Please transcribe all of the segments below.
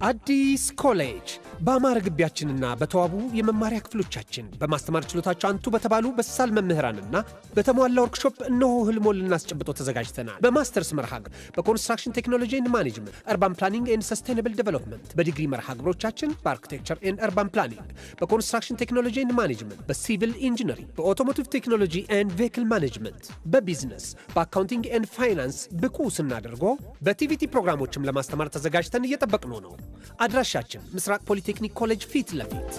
አዲስ ኮሌጅ በአማረ ግቢያችንና በተዋቡ የመማሪያ ክፍሎቻችን በማስተማር ችሎታቸው አንቱ በተባሉ በሳል መምህራንና በተሟላ ወርክሾፕ እነሆ ህልሞን ልናስጨብጦ ተዘጋጅተናል። በማስተርስ መርሃ ግብር በኮንስትራክሽን ቴክኖሎጂ ኤንድ ማኔጅመንት፣ አርባን ፕላኒንግ ኤንድ ሰስቴይነብል ዴቨሎፕመንት፣ በዲግሪ መርሃ ግብሮቻችን በአርኪቴክቸር ኤንድ አርባን ፕላኒንግ፣ በኮንስትራክሽን ቴክኖሎጂ ኤንድ ማኔጅመንት፣ በሲቪል ኢንጂነሪንግ፣ በኦቶሞቲቭ ቴክኖሎጂ ኤንድ ቬሂክል ማኔጅመንት፣ በቢዝነስ፣ በአካውንቲንግ ኤንድ ፋይናንስ ብቁ ስናደርጎ በቲቪቲ ፕሮግራሞችም ለማስተማር ተዘጋጅተን እየጠበቅነው ነው። አድራሻችን ምስራቅ ፖሊቴክኒክ ኮሌጅ ፊት ለፊት።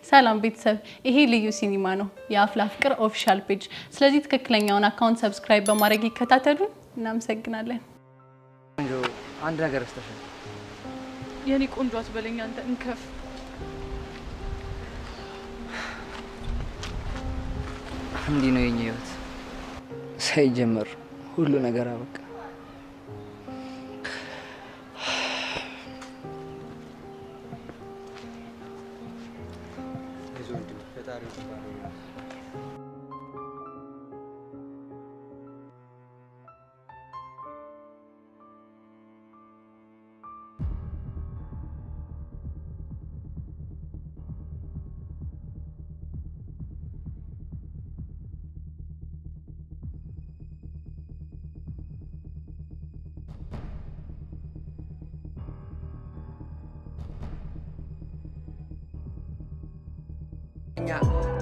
ሰላም ቤተሰብ ይሄ ልዩ ሲኒማ ነው የአፍላ ፍቅር ኦፊሻል ፔጅ ስለዚህ ትክክለኛውን አካውንት ሰብስክራይብ በማድረግ ይከታተሉ እናመሰግናለን ቆንጆ አንድ ነገር አስተሻል የኔ ቆንጆ አትበለኝ አንተ እንከፍ እንዴ ነው የኛ ህይወት ሳይጀመር ሁሉ ነገር አበቃ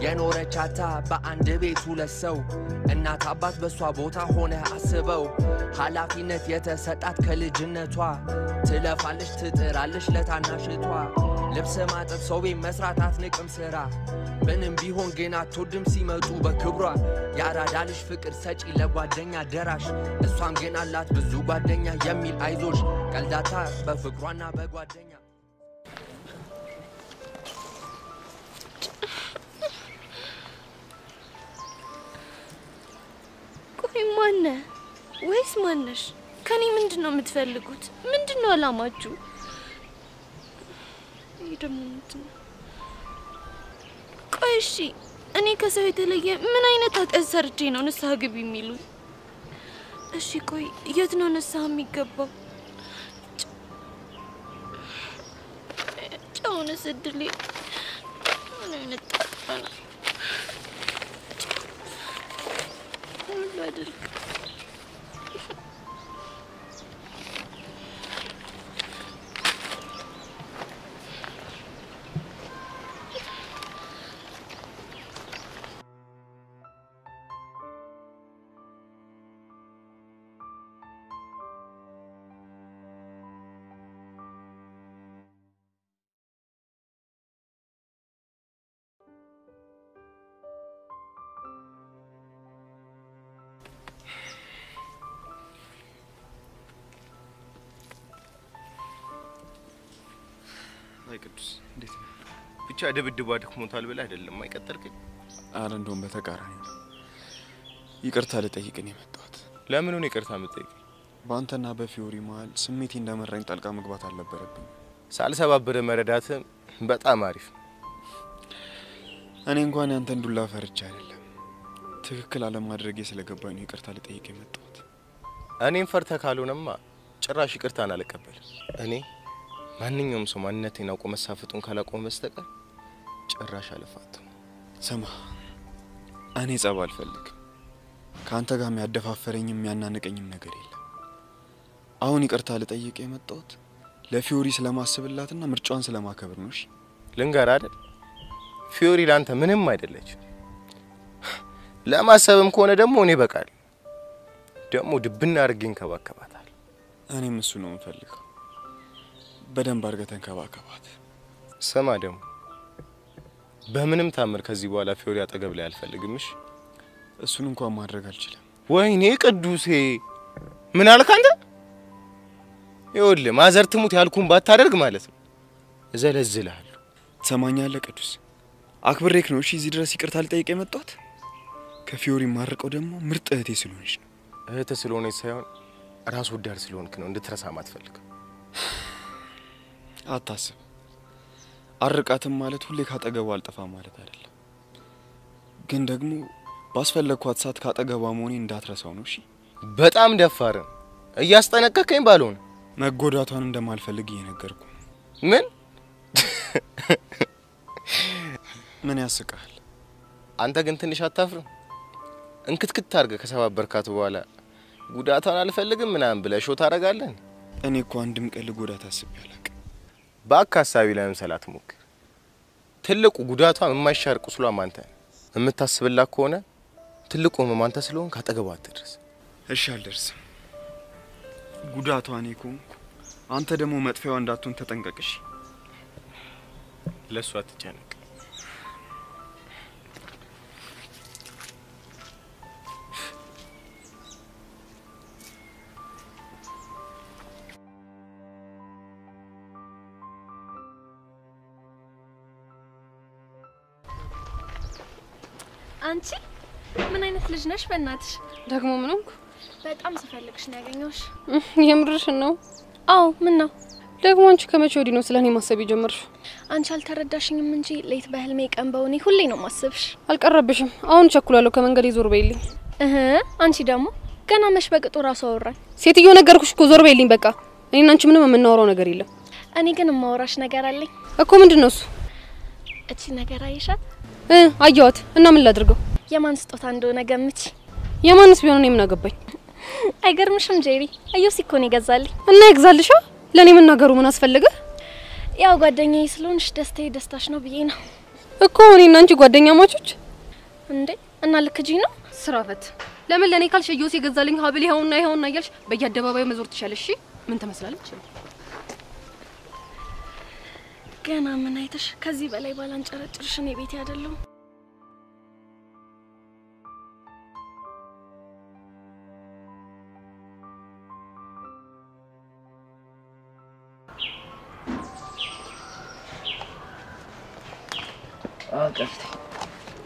የኖረቻታ በአንድ ቤት ሁለት ሰው እናት አባት በሷ ቦታ ሆነ አስበው ኃላፊነት የተሰጣት ከልጅነቷ ትለፋለች ትጥራለች ለታናሽቷ ልብስ ማጠብ ሰው ቤት መስራት አትንቅም ስራ ምንም ቢሆን ግን አትወድም ሲመጡ በክብሯ ያራዳ ልጅ ፍቅር ሰጪ ለጓደኛ ደራሽ እሷም ግን አላት ብዙ ጓደኛ የሚል አይዞሽ ቀልዳታ በፍቅሯና በጓደኛ ማነ ወይስ ማነሽ ከኔ ምንድነው የምትፈልጉት ምንድነው አላማችሁ ይደምንት ቆይሺ እኔ ከሰው የተለየ ምን አይነት አጠሰርጄ ነው ንስሐ ግቢ የሚሉ እሺ ቆይ የት ነው ንስሐ የሚገባው ጫውነ ስድሌ ምን አይነት ጣጣና አድርግ ቅዱስ እንዴት ነው ብቻ ደብድባ ደክሞታል ብለ አይደለም አይቀጠልከኝ አረ እንደውም በተቃራኒ ይቅርታ ልጠይቅኝ የመጣሁት ለምን ነው ይቅርታ የምጠይቅ ባንተና በፊዮሪ መሃል ስሜቴ እንደመረኝ ጣልቃ መግባት አልነበረብኝ ሳልሰባብረ መረዳት በጣም አሪፍ እኔ እንኳን ያንተን ዱላ ፈርቻ አይደለም ትክክል አለማድረጌ ስለገባኝ ነው ይቅርታ ልጠይቅ የመጣሁት እኔን ፈርተ ካልሆነማ ጭራሽ ይቅርታን አልቀበልም እኔ ማንኛውም ሰው ማንነቴን አውቆ መሳፈጡን ካላቆመ በስተቀር ጭራሽ አልፋትም ሰማ እኔ ጸብ አልፈልግም ካንተ ጋር የሚያደፋፈረኝም የሚያናንቀኝም ነገር የለም አሁን ይቅርታ ልጠይቅ የመጣሁት ለፊዮሪ ስለማስብላትና ምርጫዋን ስለማከብር ነው እሺ ልንገር አይደል ፊዮሪ ላንተ ምንም አይደለች ለማሰብም ከሆነ ደግሞ እኔ በቃል ደግሞ ድብና አርገኝ ከባከባታል እኔም እሱ ነው የምፈልገው በደንብ አርገተን ከባከባት ሰማ ደግሞ በምንም ታምር ከዚህ በኋላ ፊዮሪ አጠገብ ላይ አልፈልግምሽ እሱን እንኳን ማድረግ አልችልም ወይኔ ቅዱሴ ምን አልክ አንተ ይኸውልህ ማዘር ትሙት ያልኩን ባታደርግ ማለት ነው እዘለዝልሃለሁ ትሰማኛለህ ቅዱስ አክብሬክ ነው እሺ እዚህ ድረስ ይቅርታ ልጠይቅ የመጣሁት ከፊዮሪ ማርቀው ደግሞ ምርጥ እህቴ ስለሆነች ነው። እህቴ ስለሆነች ሳይሆን ራስ ወዳድ ስለሆንክ ነው እንድትረሳ ማትፈልግ። አታስብ። አርቃትም ማለት ሁሌ ካጠገቧ አልጠፋ ማለት አይደለም። ግን ደግሞ ባስፈለግኳት ሰዓት ካጠገቧ መሆኔ እንዳትረሳው ነው። እሺ በጣም ደፋርን እያስጠነቀቀኝ ባልሆነ መጎዳቷን እንደማልፈልግ እየነገርኩ። ምን ያስቃል? አንተ ግን ትንሽ አታፍርም? እንክትክት አድርገህ ከሰባበርካት በኋላ ጉዳቷን አልፈልግም ምናምን ብለህ ሾት አደርጋለህ። እኔ እኮ አንድም ቀን ልጎዳት አስቤ አላውቅም። በአካሳቢ ለምሳሌ አትሞክር። ትልቁ ጉዳቷን የማይሻር ቁስሏ አንተ የምታስብላት ከሆነ ትልቁ ህመም አንተ ስለሆንክ አጠገቧ አትድረስ። እሺ አልደርስም። ጉዳቷ እኔ ኮንኩ። አንተ ደግሞ መጥፊያዋ እንዳትሆን ተጠንቀቅሽ። ለሷ አትጨነቅ። አንቺ ምን አይነት ልጅ ነሽ? በእናትሽ ደግሞ ምን ሆንኩ? በጣም ስፈልግሽ ነው ያገኘሁሽ። የምርሽን ነው? አዎ። ምን ነው ደግሞ አንቺ ከመቼ ወዲህ ነው ስለኔ ማሰብ የጀመርሽው? አንቺ አልተረዳሽኝም እንጂ ሌት በህልሜ ቀን በውኔ ሁሌ ነው ማሰብሽ። አልቀረብሽም። አሁን ቸኩላለሁ። ከመንገድ ይዞር በይልኝ። አንቺ ደግሞ ገና መሽ በቅጡ ራሱ አወራን። ሴትዮ ነገርኩሽ እኮ ዞር በይልኝ በቃ። እኔና አንቺ ምንም የምናወራው ነገር የለም። እኔ ግን የማወራሽ ነገር አለኝ እኮ። ምንድነው እሱ? እቺ ነገር አይሻት? አየዋት እና ምን ላድርገው? የማን ስጦታ እንደሆነ ገምቺ። የማንስ ቢሆን እኔ ምን አገባኝ? አይገርምሽም ጄሪ? አየው ሲኮን ይገዛልኝ እና ይግዛልሻ። ለኔ መናገሩ ምን አስፈልገ? ያው ጓደኛዬ ስለሆንሽ ደስታዬ ደስታሽ ነው ብዬ ነው እኮ። እኔና አንቺ ጓደኛ ማቾች እንዴ? እና ልክጂ ነው ስራፈት። ለምን ለኔ ካልሽ እየውስ ይገዛልኝ ሀብል ይኸውና እያልሽ በየአደባባዩ መዞር ትሻለሽ? እሺ ምን ተመስላለች? ገና ምን አይተሽ ከዚህ በላይ ባላንጨረጭርሽ እኔ ቤት ያደለው። ቀፍቴ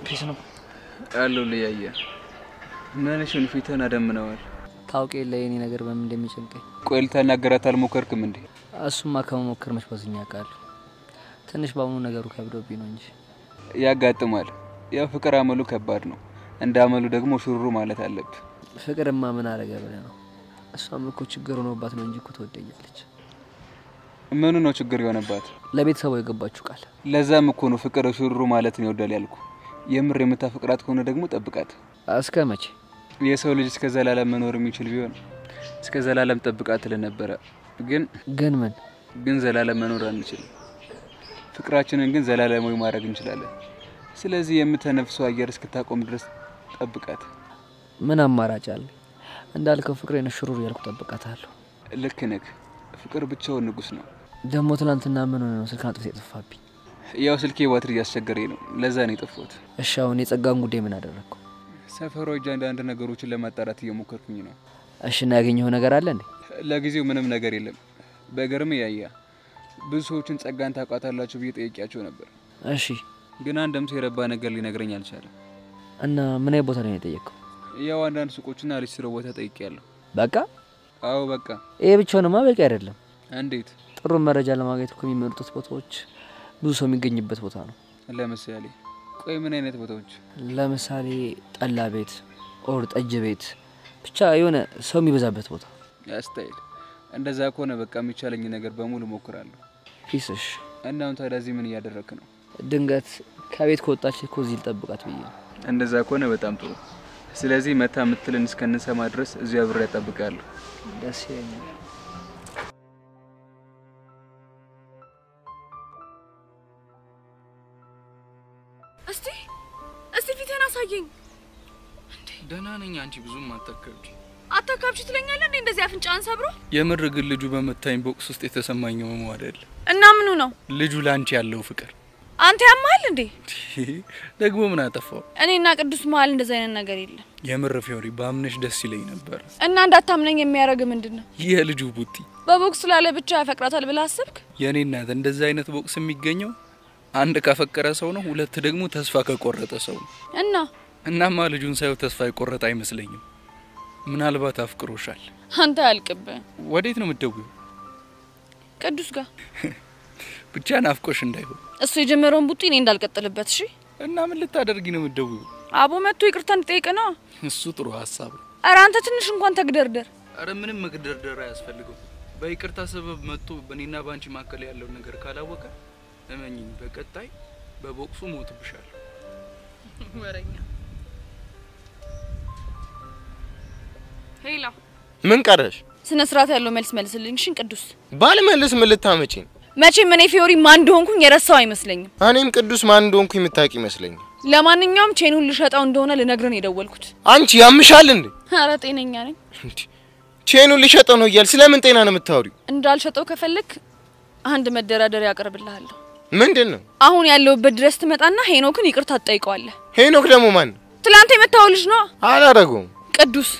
ፒስ ነው ያለው ለያየ ማለሽን ፊተና ደምነዋል። ታውቂ ለኔ ነገር በምን እንደሚጨንቀኝ። ቆይል ተናገራት አልሞከርክም እንዴ? እሱማ ከመሞከር መች በዝኛ ቃል ትንሽ ባውኑ ነገሩ ከብዶብኝ ነው እንጂ ያጋጥማል። ያው ፍቅር አመሉ ከባድ ነው። እንደ አመሉ ደግሞ ሹሩሩ ማለት አለብህ። ፍቅርማ ምን አረገ ብለህ ነው? እሷም እኮ ችግር ሆኖባት ነው እንጂ እኮ ትወደኛለች። ምኑ ነው ችግር የሆነባት? ለቤተሰቡ የገባችሁ ቃል። ለዛም እኮ ነው ፍቅር ሹሩሩ ማለት ነው ይወዳል ያልኩ። የምር የምታፈቅራት ከሆነ ደግሞ ጠብቃት። እስከ መቼ? የሰው ልጅ እስከ ዘላለም መኖር የሚችል ቢሆን እስከ ዘላለም ጠብቃት ለነበረ። ግን ምን? ግን ዘላለም መኖር አንችልም። ፍቅራችንን ግን ዘላለማዊ ማድረግ እንችላለን። ስለዚህ የምትነፍሰው አየር እስክታቆም ድረስ ጠብቃት። ምን አማራጭ አለ? እንዳልከው ፍቅሬን ሹሩሩ ያልኩ ጠብቃታለሁ። ልክ ነህ። ፍቅር ብቻውን ንጉስ ነው። ደሞ ትናንትና ምን ሆነ ነው ስልክ አጥፍተህ የጠፋብኝ? ያው ስልኬ ባትሪ ያስቸገረኝ ነው። ለዛ ነው የጠፋሁት። እሺ አሁን የጸጋን ጉዳይ ምን አደረግኩ? ሰፈሩ አንዳንድ ነገሮችን ለማጣራት እየሞከርኩኝ ነው። እሺ እና ያገኘው ነገር አለ እንዴ? ለጊዜው ምንም ነገር የለም። በገርም ያያ ብዙ ሰዎችን ጸጋን ታውቃታላችሁ ብዬ ጠይቄያቸው ነበር። እሺ ግን አንድም ሰው የረባ ነገር ሊነግረኝ አልቻለም። እና ምን አይነት ቦታ ላይ ነው የጠየቀው? ያው አንዳንድ ሱቆችና ሊስትሮ ቦታ ጠይቄያለሁ። በቃ? አዎ በቃ። ይሄ ብቻውንማ በቂ አይደለም። እንዴት? ጥሩ መረጃ ለማግኘት እኮ የሚመርጡት ቦታዎች ብዙ ሰው የሚገኝበት ቦታ ነው። ለምሳሌ ቆይ ምን አይነት ቦታዎች? ለምሳሌ ጠላ ቤት ኦር ጠጅ ቤት፣ ብቻ የሆነ ሰው የሚበዛበት ቦታ። ያስታይል። እንደዛ ከሆነ በቃ የሚቻለኝ ነገር በሙሉ ሞክራለሁ። ፊስሽ እና አሁን ታዲያ እዚህ ምን እያደረክ ነው? ድንገት ከቤት ከወጣች እኮ እዚህ ልጠብቃት ብዬ ነው። እንደዛ ከሆነ በጣም ጥሩ። ስለዚህ መታ ምትልን እስከንሰማ ድረስ እዚያ አብሬ እጠብቃለሁ። ደስ ይለኛል። እስቲ ፊቴን አሳየኝ። ደህና ነኝ። አንቺ ብዙም አታካብጂ ትለኛለህ እንዴ? እንደዚህ አፍንጫን ሰብሮ? የምር ግን ልጁ በመታኝ ቦክስ ውስጥ የተሰማኝ ነው አይደል? እና ምኑ ነው? ልጁ ላንቺ ያለው ፍቅር። አንተ ያማል እንዴ? ደግሞ ምን አጠፋው? እኔና ቅዱስ መሀል እንደዚህ አይነት ነገር የለም። የምር ፊዮሪ ባምነሽ ደስ ይለኝ ነበር። እና እንዳታምነኝ የሚያረግ ምንድነው? የልጁ ቡቲ በቦክስ ላለ ብቻ ያፈቅራታል ብለህ አሰብክ? የኔ እናት እንደዚህ አይነት ቦክስ የሚገኘው አንድ ካፈቀረ ሰው ነው፣ ሁለት ደግሞ ተስፋ ከቆረጠ ሰው ነው። እና እናማ ልጁን ሳይው ተስፋ ይቆረጥ አይመስለኝም። ምናልባት አፍቅሮሻል። አንተ አልቅብህ። ወዴት ነው የምትደውይው? ቅዱስ ጋር ብቻ ናፍቆሽ እንዳይሆን። እሱ የጀመረውን ቡጢ እኔ እንዳልቀጥልበት እሺ። እና ምን ልታደርጊ ነው የምትደውይው? አቦ መጥቶ ይቅርታ እንጠይቅ ነው። እሱ ጥሩ ሐሳብ ነው። ኧረ አንተ ትንሽ እንኳን ተግደርደር። ኧረ ምንም መግደርደር አያስፈልገው። በይቅርታ ሰበብ መጥቶ በኔና ባንቺ ማከለ ያለው ነገር ካላወቀ እመኚኝ በቀጣይ በቦክሱ ሞትብሻለሁ። ወረኛ ሄላ ምን ቀረሽ? ስነ ስርዓት ያለው መልስ መልስልኝ። እሺ ቅዱስ ባልመልስ ምን ልታመጪኝ? መቼም እኔ ፊዮሪ ማን እንደሆንኩኝ የረሳው አይመስለኝም። እኔም ቅዱስ ማን እንደሆንኩኝ የምታውቂ ይመስለኛል። ለማንኛውም ቼኑን ልሸጣው እንደሆነ ልነግረን የደወልኩት። አንቺ ያምሻል እንዴ? ኧረ ጤነኛ ነኝ። ቼኑን ልሸጠው ነው እያል ስለምን ጤና ነው የምታወሪው? እንዳልሸጠው ከፈለክ አንድ መደራደሪያ ያቀርብልሃለሁ። ምንድነው? አሁን ያለውበት ድረስ ትመጣና ሄኖክን ይቅርታ ትጠይቀዋለህ። ሄኖክ ደግሞ ማን? ትላንት የመታው ልጅ ነው። አላረገውም። ቅዱስ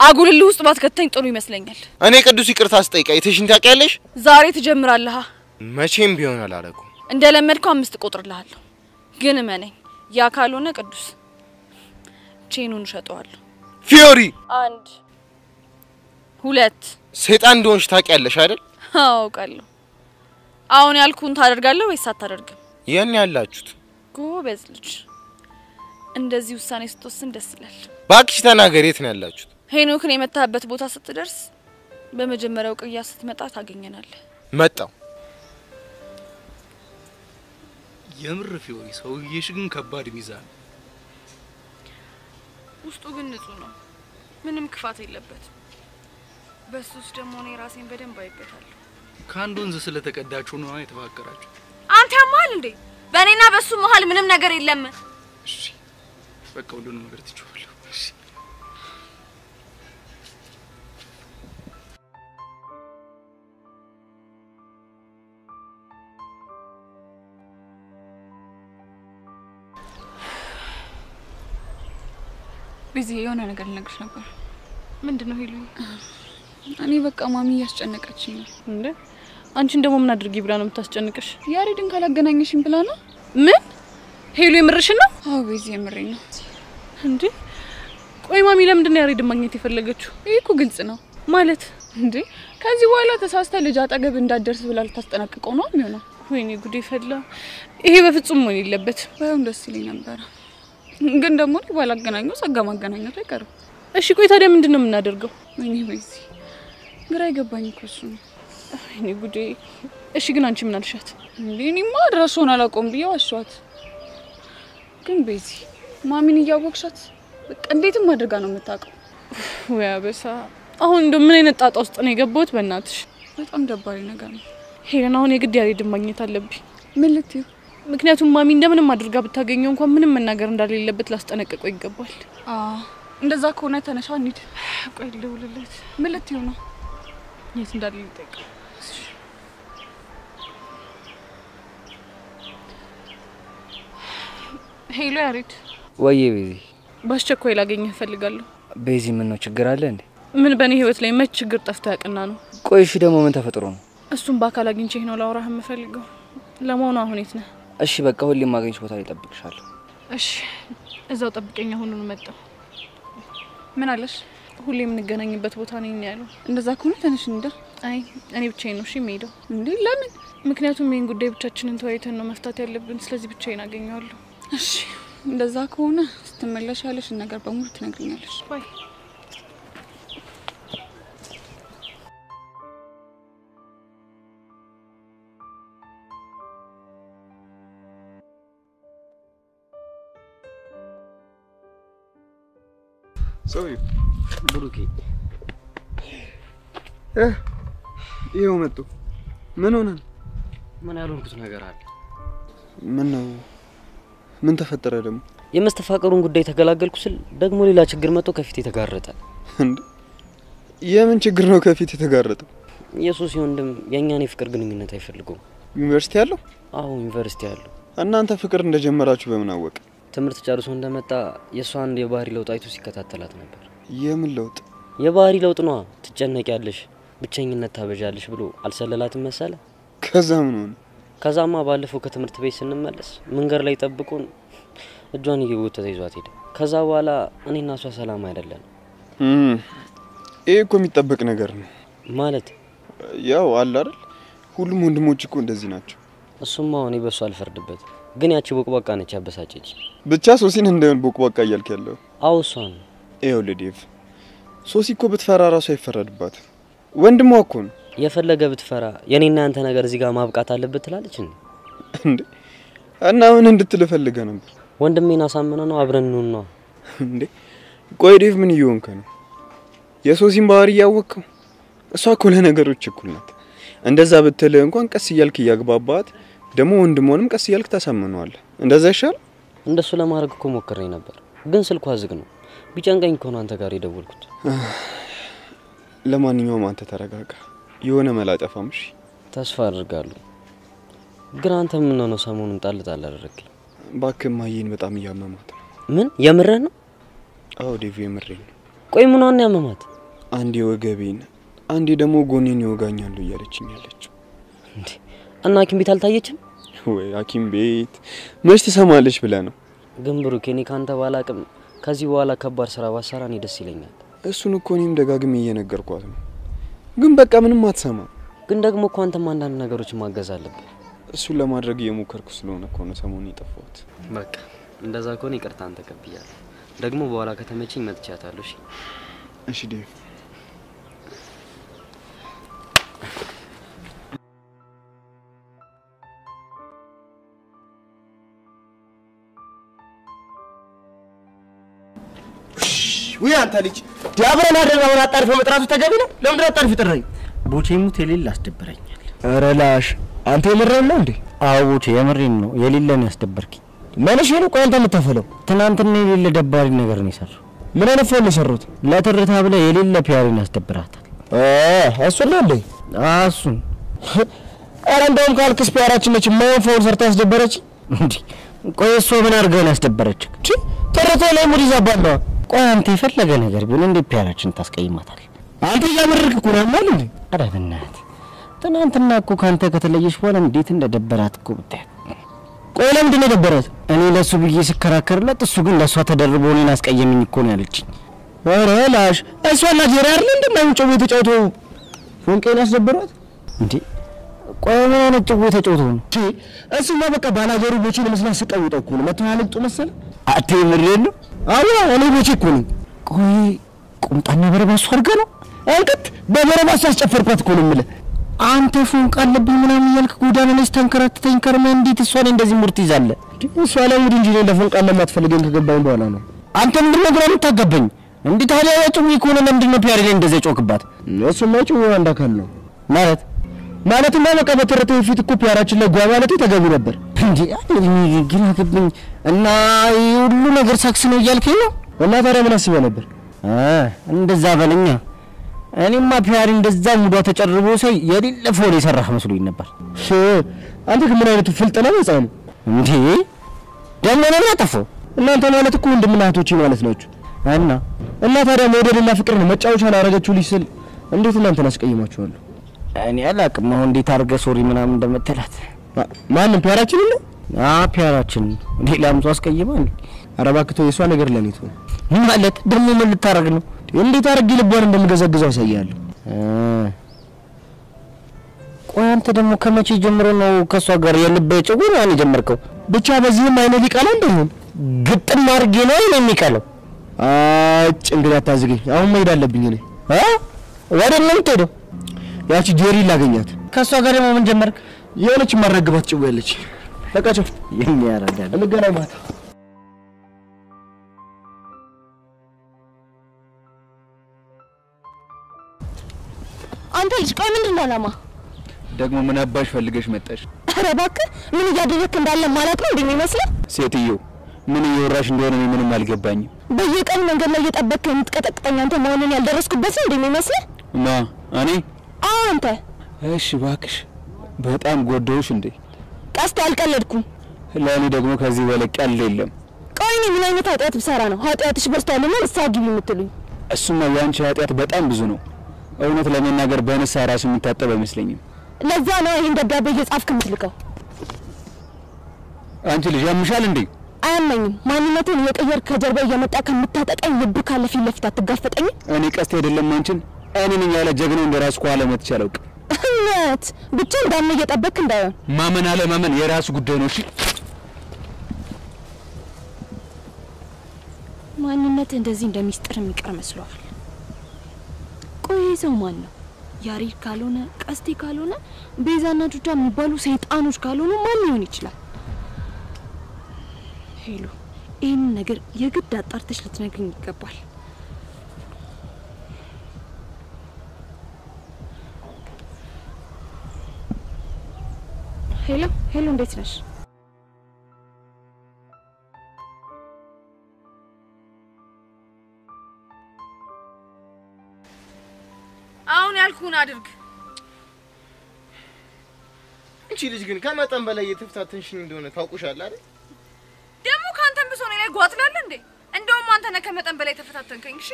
አጉልልህ ውስጥ ባትከተኝ ጥሩ ይመስለኛል። እኔ ቅዱስ ይቅርታ አስጠይቃ የተሽን ታውቂያለሽ? ዛሬ ትጀምራለህ። መቼም ቢሆን አላረገውም። እንደለመድከው 5 እቆጥርልሃለሁ። ግን እመነኝ ያ ካልሆነ ቅዱስ ቼኑን እሸጠዋለሁ። ፊዮሪ 1 2 ሰይጣን እንደሆንሽ ታውቂያለሽ አይደል? አውቃለሁ። አሁን ያልኩን ታደርጋለህ ወይስ አታደርግም? የኔ ያላችሁት ጎበዝ ልጅ። እንደዚህ ውሳኔ ስትወስን ደስ ይላል። ባክሽ ተናገር፣ የት ነው ያላችሁት? ሄኖክን የመታበት ቦታ ስትደርስ በመጀመሪያው ቅያስ ስትመጣ ታገኘናለህ። መጣው። የምር ፊዮሪ ሰውዬሽ ግን ከባድ ሚዛን። ውስጡ ግን ንጹህ ነው። ምንም ክፋት የለበትም። በሱስ ደግሞ እኔ ራሴን በደንብ አይበታለሁ። ከአንድ ወንዝ ስለተቀዳችሁ ነው የተፋቀራችሁ። አንተ ያማል እንዴ? በእኔና በሱ መሃል ምንም ነገር የለም። እሺ በቃ ሁሉንም ነገር ትችዋለሁ። እሺ ቢዚ የሆነ ነገር ልነግርሽ ነበር። ምንድነው ሄሉ? እኔ በቃ ማሚ ያስጨነቀችኝ ነው። እንዴ አንቺን ደግሞ ምን አድርጊ ብላ ነው የምታስጨንቅሽ? ያሬድን ካላገናኘሽኝ ብላ ነው። ምን ሄሉ የምርሽ ነው? አዎ ቢዚ የምሬኝ ነው። እንዴ ቆይ ማሚ ለምንድን ነው ያሬድን ማግኘት የፈለገችው? ይሄ እኮ ግልጽ ነው ማለት እንዴ ከዚህ በኋላ ተሳስተ ልጅ አጠገብ እንዳትደርስ ብላ ልታስጠነቅቀው ነው የሚሆነው። ወይኔ ጉዴ ፈላ። ይሄ በፍጹም መሆን የለበትም። ባይሆን ደስ ይለኝ ነበር፣ ግን ደግሞ ባላገናኘው ጸጋ ማገናኘቱ አይቀርም። እሺ ቆይ ታዲያ ምንድነው የምናደርገው? ወይኔ ቢዚ ግራ ይገባኝ እኮ እሱ። ወይኔ ጉዴ። እሺ ግን አንቺ ምን አልሻት? እንዴ እኔማ አድራሻውን አላውቀውም ብዬ ዋሻት። ግን ቢዚ ማሚን እያወቅሻት በቃ እንዴትም አድርጋ ነው የምታውቀው። ወይ አበሳ። አሁን እንደው ምን አይነት ጣጣ ውስጥ ነው የገባሁት? በእናትሽ በጣም ደባሪ ነገር ነው። ሄለን አሁን የግድ ያሬድን ማግኘት አለብኝ። ምን ልትዩ? ምክንያቱም ማሚ እንደምንም አድርጋ ብታገኘው እንኳን ምንም መናገር እንዳሌለበት ላስጠነቅቀው ይገባል። እንደዛ ከሆነ ተነሻ እንሂድ። ቆይ ልደውልለት። ምን ልትዩ ነው? የት እንዳለ ልጠይቅ። ሄሎ ያሬድ። ወይ ቤዚ፣ በአስቸኳይ ላገኘህ እፈልጋለሁ። ቤዚ ምን ነው ችግር አለ እንዴ? ምን በኔ ህይወት ላይ መች ችግር ጠፍቶ ያቀና ነው? ቆይ እሺ ደግሞ ምን ተፈጥሮ ነው? እሱን በአካል አግኝቼህ ነው ላወራህ የምፈልገው። ለመሆኑ አሁን የት ነህ? እሺ በቃ ሁሌም ማግኘት ቦታ ላይ እጠብቅሻለሁ። እሺ እዛው ጠብቀኝ። አሁን መጣሁ። ምን አለሽ? ሁሌም እንገናኝበት ቦታ ነኝ ያለው። እንደዛ ከሆነ ተነሽ እንደ አይ እኔ ብቻዬን ነው እሺ የምሄደው። እንዴ ለምን? ምክንያቱም ይሄን ጉዳይ ብቻችንን ተወያይተን ነው መፍታት ያለብን። ስለዚህ ብቻዬን አገኘዋለሁ። እሺ እንደዛ ከሆነ ስትመለሽ ያለሽን ነገር በሙሉ ትነግሪኛለሽ። ባይ። ሶሪ ብሩኬ ይሄው መጡ። ምን ሆነ? ምን ያልሆንኩት ነገር አለ? ምን ነው? ምን ተፈጠረ ደግሞ? የመስተፋቀሩን ጉዳይ ተገላገልኩ ስል ደግሞ ሌላ ችግር መጥቶ ከፊት የተጋረጠ። እንዴ የምን ችግር ነው ከፊት የተጋረጠው? የሱስ ወንድም የኛን የፍቅር ግንኙነት አይፈልጉም። ዩኒቨርሲቲ ያለው? አዎ ዩኒቨርሲቲ ያለው። እናንተ ፍቅር እንደጀመራችሁ በምን አወቀ? ትምህርት ጨርሶ እንደመጣ የሷን የባህሪ ለውጥ አይቶ ሲከታተላት ነበር። የምን ለውጥ? የባህሪ ለውጥ ነው። ትጨነቂያለሽ፣ ብቸኝነት ታበዣለሽ ብሎ አልሰለላትም መሰለ። ከዛ ምን ሆነ? ከዛማ ባለፈው ከትምህርት ቤት ስንመለስ መንገድ ላይ ጠብቁን እጇን እየጎተተ ይዟት ሄደ። ከዛ በኋላ እኔና እሷ ሰላም አይደለም። ይሄ እኮ የሚጠበቅ ነገር ነው ማለት ያው አለ አይደል ሁሉም ወንድሞች እኮ እንደዚህ ናቸው። እሱማ እኔ በሱ አልፈርድበት፣ ግን ያቺ ቦቅቧቃ ነች ያበሳጨች። ብቻ ሶሲን እንደምን ቦቅቧቃ እያልክ ያለው? አዎ እሷ ነው። ይኸውልህ ዴቭ፣ ሶሲ እኮ ብትፈራ ራሱ አይፈረድባት። ወንድሟ እኮ ነው። የፈለገ ብትፈራ የኔና አንተ ነገር እዚህ ጋር ማብቃት አለበት ትላለች እንዴ? እና ምን እንድትል ፈልገ ነበር? ወንድሜን አሳመነ ነው አብረን ነው እንዴ? ቆይ ዴቭ ምን እየሆንክ ነው? የሶሲን ባህሪ ያወቅከው? እሷ እኮ ለነገሮች እኩል ናት። እንደዛ ብትል እንኳን ቀስ እያልክ ያግባባት፣ ደሞ ወንድሞንም ቀስ እያልክ ታሳምነዋለህ። እንደዛ ይሻል። እንደሱ ለማድረግ እኮ ሞክሬ ነበር፣ ግን ስልኳ ዝግ ነው። ቢጨንቀኝ እኮ ነው አንተ ጋር የደወልኩት። ለማንኛውም አንተ ተረጋጋ፣ የሆነ መላ ጠፋም። እሺ ተስፋ አድርጋለሁ። ግን አንተ ምን ነው ሰሞኑን ጣል አደረግኝ? እባክህ ማየን በጣም እያመማት ነው። ምን የምረህ ነው? አዎ ዴቭ የምሬን ነው። ቆይ ምን ሆነ ያመማት? አንዴ ወገቤን አንዴ ደግሞ ጎኔን ይወጋኛል እያለችኝ ያለችው። እንዴ እና ሐኪም ቤት አልታየችም ወይ? ሐኪም ቤት መች ትሰማለች ብለህ ነው? ግን ብሩክ እኔ ካንተ ባላቅም ከዚህ በኋላ ከባድ ስራ ባሰራ እኔ ደስ ይለኛል። እሱን እኮ እኔም ደጋግሜ እየነገርኳት ነው፣ ግን በቃ ምንም አትሰማ። ግን ደግሞ እኮ አንተም አንዳንድ ነገሮች ማገዝ አለብህ። እሱን ለማድረግ እየሞከርኩ ስለሆነ እኮ ነው ሰሞኑን የጠፋሁት። በቃ እንደዛ ከሆነ ይቅርታን ተቀብያለሁ። ደግሞ በኋላ ከተመቸኝ መጥቻታለሁ። እሺ እሺ ዴቭ። ወይ አንተ ልጅ ዲያብረን አደረጋውን አጣርፈ መጥራቱ ተገቢ ነው? ለምን አጣርፈ ጥራኝ? ቦቼሙት የሌለ አስደበረኛል። ኧረ ላሽ አንተ የምረን ነው እንዴ? አዎ ቦቼ የምሬን ነው። የሌለን ያስደበርኪ ማለሽ ነው? ቆይ አንተ የምታፈለው ትናንትና የሌለ ደባሪ ነገር ነው የሰራው። ምን አይነት ፎን የሰሩት? ለትርታ ብለ የሌለ ፒያሪን ያስደብራታል። እሱን ነው እንዴ? እሱን ኧረ እንደውም ካልክስ ፒያራችን ነች ማን ፎን ሰርታ ያስደበረች እንዴ? ቆይ እሷ ምን አድርገን ያስደበረች? ትርታ ላይ ሙድ ይዛባለዋ። ቆይ አንተ የፈለገ ነገር ቢሆን እንዴ ፒያራችን ታስቀይማታል? አንተ ያመረርክ እኮ ነው ማለት እንዴ? ኧረ በእናትህ ትናንትና እኮ ካንተ ከተለየሽ በኋላ እንዴት እንደደበራት እኮ ብታይ። ቆይ ለምንድን ነው ደበራት? እኔ ለሱ ብዬ ስከራከርለት እሱ ግን ለሷ ተደርቦ እኔን አስቀየመኝ እኮ ነው ያለችኝ። ኧረ ላሽ እሷና ጄሪ አይደል እንደማይውጨው ተጫውቶ ፎንቄን ያስደበሯት እንዴ? ቆይ ምን አይነት ጭው ተጫውቶ ነው? እሱማ በቃ ባላገሩ ቦቼ ለመስላት ስቀውጠው እኮ ነው መተዋለጡ መሰለ። አቴ ምሬን ነው? አዎ እኔ ቦቼ እኮ ነኝ። ቆይ ቁምጣና በረባሱ አድርገ ነው አንተ በበረባሱ አስጨፈርኳት እኮ ነው የምልህ። አንተ ፎንቃ አለብኝ ምናምን እያልክ ጎዳና ላይ ስተንከራተተኝ ከርመህ እንዴት እሷን እንደዚህ ሙርት ይዛለህ? እሷ ላይ ሙድ እንጂ ለፎንቃ ለማትፈልገኝ ከገባኝ በኋላ ነው። አንተ ምን ነገር የምታገባኝ? እንዴ ታዲያ ያጭው ይኮነ ለምንድን ነው ፒያሪ ላይ እንደዚህ ጮክባት? እሱማ ጭው አንድ አካል ነው ማለትማ በቃ በተረተው ፊት እኮ ፒያራችን ላይ ጓ ማለት ተገቢ ነበር እንዴ? ግን አገብኝ እና ሁሉ ነገር ሳክስ ነው እያልከኝ ነው? እና ታዲያ ምን አስበህ ነበር? እንደዛ በለኛ። እኔማ ፒያሪ እንደዛ ሙዷ ተጨርቦ ሳይ የሌለ ፎን የሰራህ መስሎኝ ነበር። አንተ ከምን አይነቱ ፍልጥ ነው ህፃኑ እንዴ? ደመና ያጠፋው እናንተ ማለት እኮ ወንድምና እህቶቼ ማለት ናችሁ። እና ታዲያ መውደድና ፍቅር ነው መጫወቻ ላረጋችሁ ልጅ ስል እንዴት እናንተን አስቀይማችኋለሁ? እኔ አላቅም አሁን እንዴት አድርገህ ሶሪ ምናምን እንደምትላት። ማንም ፒያራችን ነው? ፒያራችን ሌላም ሰው አስቀይማል። ኧረ እባክህ ተው፣ የሷ ነገር ለኔ ተው። ማለት ደግሞ ምን ልታረግ ነው? እንዴት አድርጌ ልቧን እንደምገዘግዘው አሳያለሁ። ቆይ አንተ ደግሞ ከመቼ ጀምሮ ነው ከሷ ጋር የልብ ጭውር ያን ጀመርከው? ብቻ በዚህም አይነት ሊቃላ እንደሆነ ግጥም አድርጌ ነው የሚቀለው። እንግዲህ አታዝገኝ፣ አሁን መሄድ አለብኝ እኔ። ወደ ምን የምትሄደው? ያቺ ጄሪ ላገኛት። ከሷ ጋር ደግሞ ምን ጀመርክ? የሆነች ማረግባት ጭው ያለች ለቃቸው የሚያረጋል እንገናኝ ማታ። አንተ ልጅ ቆይ ምንድን ነው ዓላማ? ደግሞ ምን አባሽ ፈልገሽ መጣሽ? ኧረ እባክህ ምን እያደረክ እንዳለ ማለት ነው እንደሚመስለው? ሴትዮ ምን እየወራሽ እንደሆነ ምንም አልገባኝም። በየቀኑ መንገድ ላይ እየጠበቅክ የምትቀጠቅጠኝ አንተ መሆኑን ያልደረስኩበት ነው እንደሚመስለው? እኔ? አንተ። እሺ እባክሽ በጣም ጎደውሽ እንዴ? ቀስት አልቀለድኩም። ለኔ ደግሞ ከዚህ በላይ ቀልድ የለም። ቆይ እኔ ምን አይነት ኃጢአት ብሰራ ነው ኃጢአትሽ በርቷልና ንስሐ ግቢ የምትሉኝ? እሱማ ያንቺ ኃጢአት በጣም ብዙ ነው። እውነት ለመናገር በንስሐ ራስ የምታጠብ አይመስለኝም። ለዛ ነው ይሄን ደብዳቤ እየጻፍክ የምትልከው። አንቺ ልጅ ያምሻል እንዴ? አያመኝም። ማንነቴን የቀየር ከጀርባ እየመጣ ከምታጠቀኝ ልብ ካለ ፊት ለፊት አትጋፈጠኝ። እኔ ቀስት አይደለም አንቺን እኔ ነኝ ያለ ጀግናው እንደራስ ኳለ መትቻለው እውነት ብቻ እንዳለ እየጠበቅክ እንዳይሆን ማመን አለ ማመን የራሱ ጉዳይ ነው። እሺ ማንነት እንደዚህ እንደሚስጥር የሚቀር መስሏል። ቆይ ሰው ማን ነው? ያሬድ ካልሆነ ቀስቴ ካልሆነ ቤዛና ጁጃ የሚባሉ ሰይጣኖች ካልሆኑ ማን ሊሆን ይችላል? ሄሎ ይህን ነገር የግድ አጣርተሽ ልትነግሪኝ ይገባል። ሄሎ እንዴት ነሽ? አሁን ያልኩህን አድርግ። እንቺ ልጅ ግን ከመጠን በላይ የተፈታተንሽኝ እንደሆነ ታውቁሻል አይደል? ደግሞ ካንተም ብሶ ነው ላይ ጓጥላል እንዴ? እንደውም አንተ ነህ ከመጠን በላይ ተፈታተንከኝ። እሺ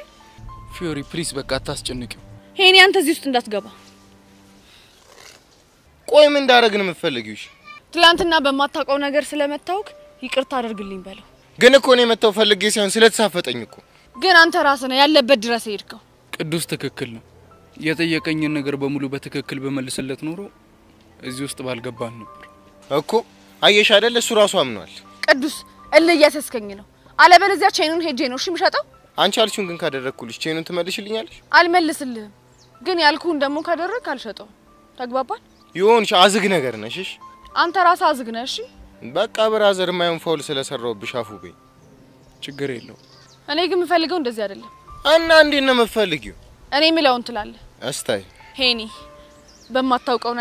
ፊዮሪ ፕሊስ በቃ አታስጨንቂው። ሄኒ አንተ እዚህ ውስጥ እንዳትገባ። ቆይ ምን እንዳደረግን የምትፈልጊው? እሺ ትላንትና በማታውቀው ነገር ስለመታውክ ይቅርታ አድርግልኝ በለው። ግን እኮ ነው መተው ፈልጌ ሳይሆን ስለተሳፈጠኝ እኮ። ግን አንተ ራስህ ነህ ያለበት ድረስ ሄድከው። ቅዱስ ትክክል ነው። የጠየቀኝን ነገር በሙሉ በትክክል በመልስለት ኖሮ እዚህ ውስጥ ባልገባን ነበር እኮ። አየሽ አይደል እሱ ራሱ አምኗል። ቅዱስ እልያሰስከኝ ነው። አለበለዚያ ቼኑን ሄጄ ነው እሺ ምሸጠው። አንቺ አልሽውን ግን ካደረኩልሽ ቼኑን ትመልሽልኛለሽ? አልመልስልህም። ግን ያልኩን ደግሞ ካደረክ አልሸጠው። ተግባባን? ይሁንሽ አዝግ ነገር ነሽ። እሺ አንተ ራስህ አዝግ ነህ። እሺ በቃ ብራዘር ማይሆን ፋውል ስለሰራውብሽ አፉ በይ። ችግር የለው። እኔ ግን የምፈልገው እንደዚህ አይደለም። እና እንዴት ነው የምትፈልጊው? እኔ ምለውን ትላለህ። እስታይ ሄኒ በማታውቀው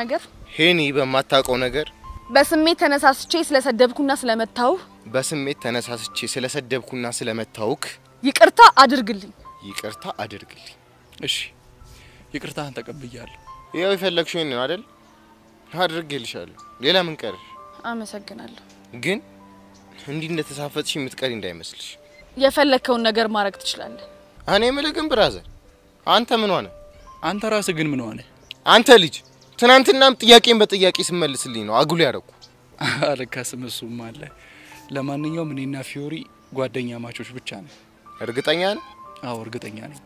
ነገር በስሜት ተነሳስቼ ስለሰደብኩና ስለመታውክ ይቅርታ አድርግልኝ። እሺ ይቅርታህን ተቀብያለሁ። ያው የፈለግሽው ነው አይደል? አድርጌልሻለሁ። ሌላ ምን ቀርሽ? አመሰግናለሁ። ግን እንዲህ እንደተሳፈጥሽ የምትቀሪ እንዳይመስልሽ። የፈለከውን ነገር ማድረግ ትችላለህ። እኔ የምልህ ግን ብራዘር አንተ ምን ሆነ? አንተ ራስህ ግን ምን ሆነ? አንተ ልጅ ትናንትናም ጥያቄን በጥያቄ ስመልስልኝ ነው አጉል ያረኩ። አለካስም እሱም አለ። ለማንኛውም እኔና ፊዮሪ ጓደኛ ማቾች ብቻ ነን። እርግጠኛ ነህ? አዎ እርግጠኛ ነኝ።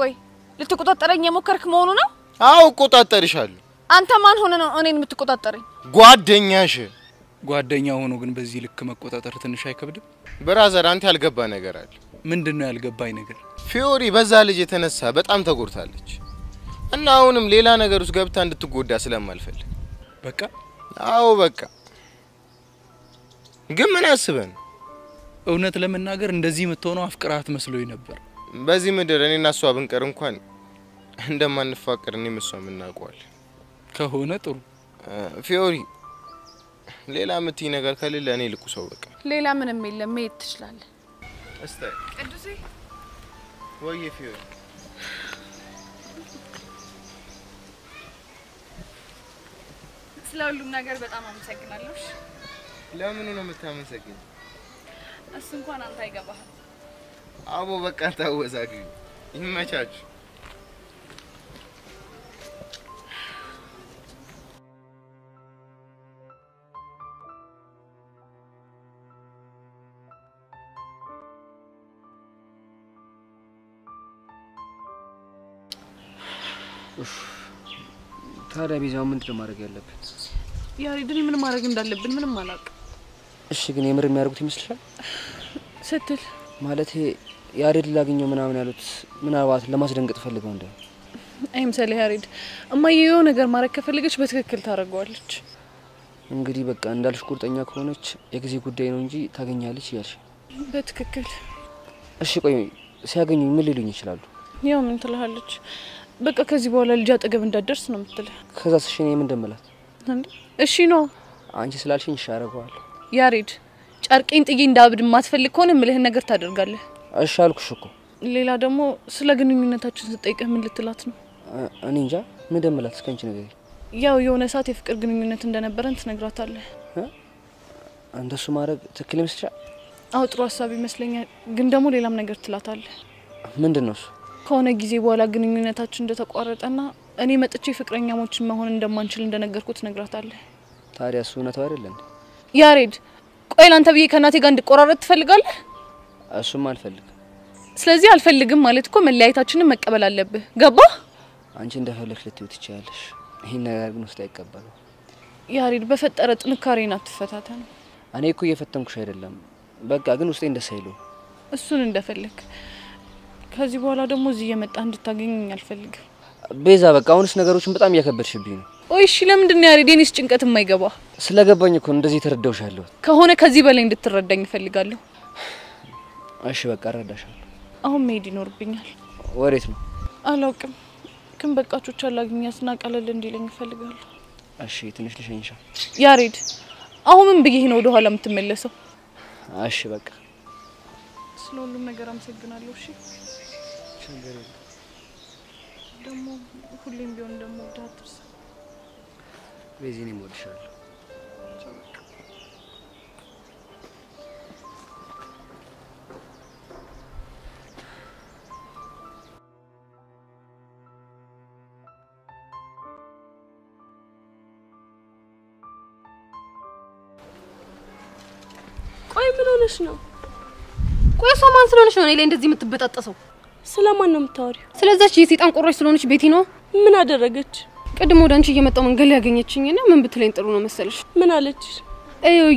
ቆይ ልትቆጣጠረኝ የሞከርክ መሆኑ ነው? አዎ እቆጣጠርሻለሁ። አንተ ማን ሆነ ነው እኔን የምትቆጣጠረኝ? ጓደኛሽ። ጓደኛ ሆኖ ግን በዚህ ልክ መቆጣጠር ትንሽ አይከብድም? ብራዘር አንተ ያልገባ ነገር አለ። ምንድነው ያልገባኝ ነገር? ፊዮሪ በዛ ልጅ የተነሳ በጣም ተጎድታለች እና አሁንም ሌላ ነገር ውስጥ ገብታ እንድትጎዳ ስለማልፈልግ በቃ። አዎ በቃ። ግን ምን አስበን? እውነት ለመናገር እንደዚህ የምትሆነው አፍቅራት መስሎኝ ነበር። በዚህ ምድር እኔና እሷ ብንቀር እንኳን እንደማንፋቀር እኔም እሷም እናውቀዋለን። ከሆነ ጥሩ። ፊዮሪ ሌላ ምትይ ነገር ከሌለ እኔ ልኩ ሰው በቃ። ሌላ ምንም የለም። መሄድ ትችላለህ። እስታይ ቅዱሴ ወይ ፊዮሪ ስለሁሉም ነገር በጣም አመሰግናለሁ። ለምን ነው የምታመሰግኝ? እሱ እንኳን አንተ አይገባህም። አቦ በቃ ታወዛግኝ። ይመቻች። ታዲያ ቢዛው ምንድነው ማድረግ ያለብን? ያሬድን ምን ማድረግ እንዳለብን ምንም አላውቅም። እሺ ግን የምር የሚያደርጉት ይመስልሻል? ስትል ማለት ያሬድ ላገኘው ምናምን ያሉት ምናልባት ለማስደንገጥ ፈልገው እንደ አይምሰልህ። ያሬድ እማየው ነገር ማድረግ ከፈለገች በትክክል ታደርገዋለች። እንግዲህ በቃ እንዳልሽ ቁርጠኛ ከሆነች የጊዜ ጉዳይ ነው እንጂ ታገኛለች ያልሽ በትክክል። እሺ ቆይ ሲያገኙኝ ምን ሊሉኝ ይችላሉ? ያው ምን ትላለች? በቃ ከዚህ በኋላ ልጅ አጠገብ እንዳትደርስ ነው የምትለው። ከዛስ እሺ እኔ ምን እንደምላት? እሺ ነው አንቺ ስላልሽኝ ይሻረጋዋል። ያሬድ ጨርቄን ጥዬ እንዳብድ ማትፈልግ ከሆነ ምልህን ነገር ታደርጋለህ። እሺ አልኩሽ እኮ። ሌላ ደግሞ ስለ ግንኙነታችን ስጠይቅህ ምን ልትላት ነው? እኔ እንጃ ምን እንደምላት እስከንቺ ነገር። ያው የሆነ ሰዓት የፍቅር ግንኙነት እንደነበረን ትነግራታለህ። እንደሱ ማድረግ ትክክል ይመስልሻል? አው ጥሩ ሐሳብ ይመስለኛል። ግን ደግሞ ሌላም ነገር ትላታለህ። ምንድነው እሱ? ከሆነ ጊዜ በኋላ ግንኙነታችን እንደተቋረጠና እኔ መጥቼ ፍቅረኛሞችን መሆን እንደማንችል እንደነገርኩት ትነግራታለህ። ታዲያ እሱ እውነታው አይደል እንዴ? ያሬድ ቆይ ላንተ ብዬ ከናቴ ጋር እንድቆራረጥ ትፈልጋለህ? እሱም አልፈልግም። ስለዚህ አልፈልግም ማለት እኮ መለያየታችንን መቀበል አለብህ። ገባህ? አንቺ እንደፈለግሽ ልትይው ትችያለሽ። ይሄን ነገር ግን ውስጥ አይቀበለው። ያሬድ በፈጠረ ጥንካሬን አትፈታተን። እኔ እኮ እየፈተንኩሽ አይደለም። በቃ ግን ውስጤ እንደሳይለው እሱን እንደፈለክ። ከዚህ በኋላ ደግሞ እዚህ እየመጣ እንድታገኘኝ አልፈልግም። ቤዛ በቃ አሁንስ ነገሮችን በጣም እያከበድሽብኝ ነው። ኦይ እሺ ለምንድን ነው ያሬድ የኔስ ጭንቀት የማይገባ? ስለገባኝ እኮ እንደዚህ ተረዳውሻለሁ። ከሆነ ከዚህ በላይ እንድትረዳኝ እፈልጋለሁ። እሺ በቃ እረዳሻለሁ። አሁን መሄድ ይኖርብኛል። ወዴት ነው? አላውቅም፣ ግን በቃ ቾቻ ላግኛትና ቀለል እንዲለኝ እፈልጋለሁ። እሺ ትንሽ ልሸኝሻ። ያሬድ አሁን ምን ብዬ ነው ወደ ኋላ የምትመለሰው? እሺ በቃ ስለሁሉም ነገር አመሰግናለሁ። እሺ ችግር የለም። ደግሞ ሁሌም ቢሆን ደግሞ ዳትርስ ቤዚኔ ሞልሻለሁ። ቆይ ምን ሆነሽ ነው? ቆይ ሰው ማን ስለሆነሽ ነው እኔ ላይ እንደዚህ የምትበጣጠሰው? ስለማን ነው የምታወሪው? ስለዛች የሰይጣን ቁራሽ ስለሆነች ቤቲ ነው። ምን አደረገች? ቅድም ወደ አንቺ እየመጣው መንገድ ላይ ያገኘችኝና ምን ብትለኝ ጥሩ ነው መሰለሽ? ምን አለች?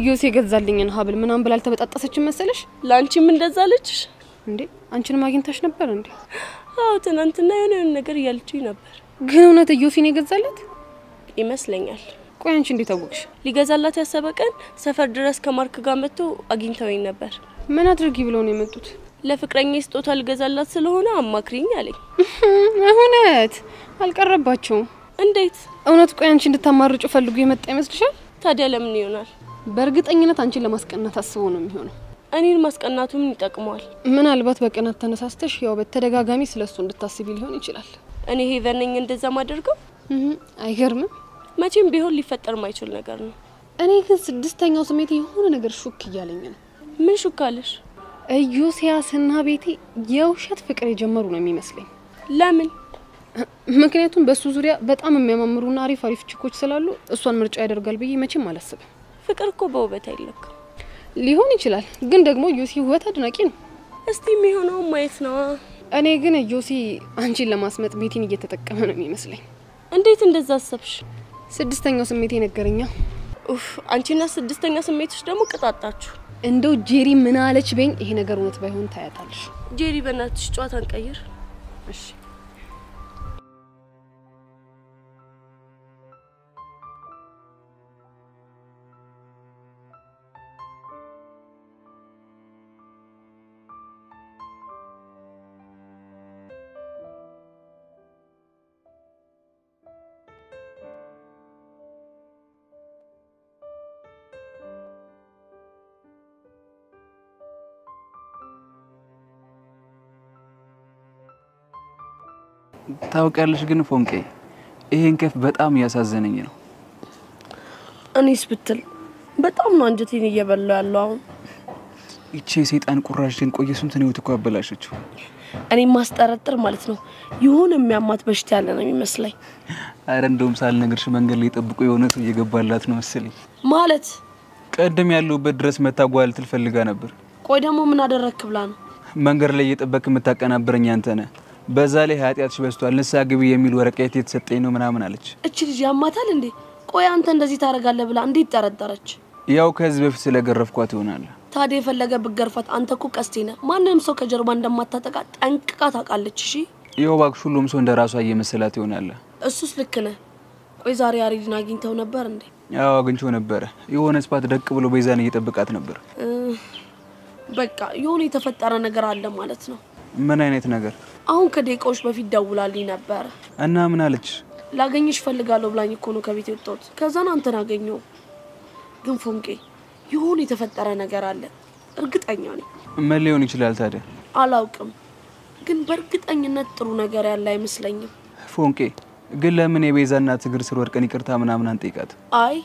ዮሴ የገዛልኝን ሀብል ምናምን ብላ አልተበጣጠሰችም መሰለሽ? ላንቺም እንደዛ አለችሽ እንዴ? አንቺንም አግኝታሽ ነበር እንዴ? አዎ ትናንትና የሆነ ነገር እያለችኝ ነበር። ግን እውነት ዮሴን የገዛላት ይመስለኛል። ቆይ አንቺ እንዴት አወቅሽ? ሊገዛላት ያሰበ ቀን ሰፈር ድረስ ከማርክ ጋር መጥቶ አግኝተውኝ ነበር። ምን አድርጊ ብለው ነው የመጡት? ለፍቅረኛ ስጦታ ልገዛላት ስለሆነ አማክሪኝ አለኝ። እውነት አልቀረባቸውም? እንዴት? እውነት ቆይ አንቺ እንድታማርጩ ፈልጉ የመጣ ይመስልሻል? ታዲያ ለምን ይሆናል? በእርግጠኝነት አንቺን ለማስቀናት አስበው ነው የሚሆነው። እኔን ማስቀናቱ ምን ይጠቅመዋል? ምናልባት በቀናት ተነሳስተሽ ያው በተደጋጋሚ ስለሱ እንድታስቢ ሊሆን ይችላል። እኔ ሄቨን ነኝ እንደዛ ማደርገው? አይገርምም? መቼም ቢሆን ሊፈጠር ማይችል ነገር ነው። እኔ ግን ስድስተኛው ስሜት የሆነ ነገር ሹክ እያለኝ ነው። ምን ሹክ አለሽ? ዮሴያስና ቤቲ የውሸት ፍቅር የጀመሩ ነው የሚመስለኝ። ለምን? ምክንያቱም በሱ ዙሪያ በጣም የሚያማምሩና አሪፍ አሪፍ ቺኮች ስላሉ እሷን ምርጫ ያደርጋል ብዬ መቼም አላስብም። ፍቅር እኮ በውበት አይለካም። ሊሆን ይችላል፣ ግን ደግሞ ዮሴ ውበት አድናቂ ነው። እስቲ የሚሆነው ማየት ነው። እኔ ግን ዮሴ አንቺን ለማስመጥ ቤቲን እየተጠቀመ ነው የሚመስለኝ። እንዴት እንደዛ አሰብሽ? ስድስተኛው ስሜቴ ነገረኛ። አንቺና ስድስተኛ ስሜትሽ ደግሞ ቅጣጣችሁ። እንደው ጄሪ ምን አለች በኝ? ይሄ ነገር እውነት ባይሆን ታያታለሽ። ጄሪ በእናትሽ ጨዋታን ቀይር። እሺ ታውቂያለሽ ግን ፎንቄ ይሄን ከፍ በጣም ያሳዘነኝ ነው። እኔስ ብትል በጣም ነው አንጀቴን እየበላው ያለው። አሁን እቺ ሰይጣን ቁራሽን ቆየሱን ተነው ተቋበላሽው። እኔ ማስጠረጥር ማለት ነው ይሁን የሚያማት በሽታ ያለ ነው የሚመስለኝ። አረ እንደውም ሳልነግርሽ መንገድ ላይ ጠብቆ የሆነ ሰው እየገባላት ነው መሰለኝ። ማለት ቀደም ያለውበት ድረስ መታጓል ትፈልጋ ነበር። ቆይ ደግሞ ምን አደረክ ብላ ነው? መንገድ ላይ እየጠበክ መታቀናበረኝ አንተ ነህ። በዛ ላይ ኃጢያትሽ በዝቷል ንስሐ ግቢ የሚል ወረቀት የተሰጠኝ ነው ምናምን አለች። እቺ ልጅ ያማታል እንዴ? ቆይ አንተ እንደዚህ ታረጋለህ ብላ እንዴት ጠረጠረች? ያው ከዚህ በፊት ስለገረፍኳት ይሆናል። ታዲያ የፈለገ ብገርፋት አንተ እኮ ቀስቴ ነህ። ማንንም ሰው ከጀርባ እንደማታጠቃ ጠንቅቃ ታውቃለች። እሺ ይኸው እባክሽ ሁሉም ሰው እንደራሷ እየመሰላት ይሆናል። እሱስ ልክ ነህ። ቆይ ዛሬ ያሬድን አግኝተው ነበር እንዴ? ያው አግኝቼው ነበር። የሆነ ስፓት ደቅ ብሎ ቤዛን እየጠበቃት ነበር። በቃ የሆነ የተፈጠረ ነገር አለ ማለት ነው። ምን አይነት ነገር? አሁን ከደቂቃዎች በፊት ደውላልኝ ነበር። እና ምን አለች? ላገኝሽ ፈልጋለሁ ብላኝ እኮ ነው ከቤት የወጣሁት። ከዛን አንተን አገኘው። ግን ፎንቄ የሆነ የተፈጠረ ነገር አለ እርግጠኛ ነኝ። ምን ሊሆን ይችላል ታዲያ? አላውቅም፣ ግን በእርግጠኝነት ጥሩ ነገር ያለ አይመስለኝም። ፎንቄ ግን ለምን የቤዛና ትግር ስር ወርቀን ይቅርታ ምናምን አንጠይቃት? አይ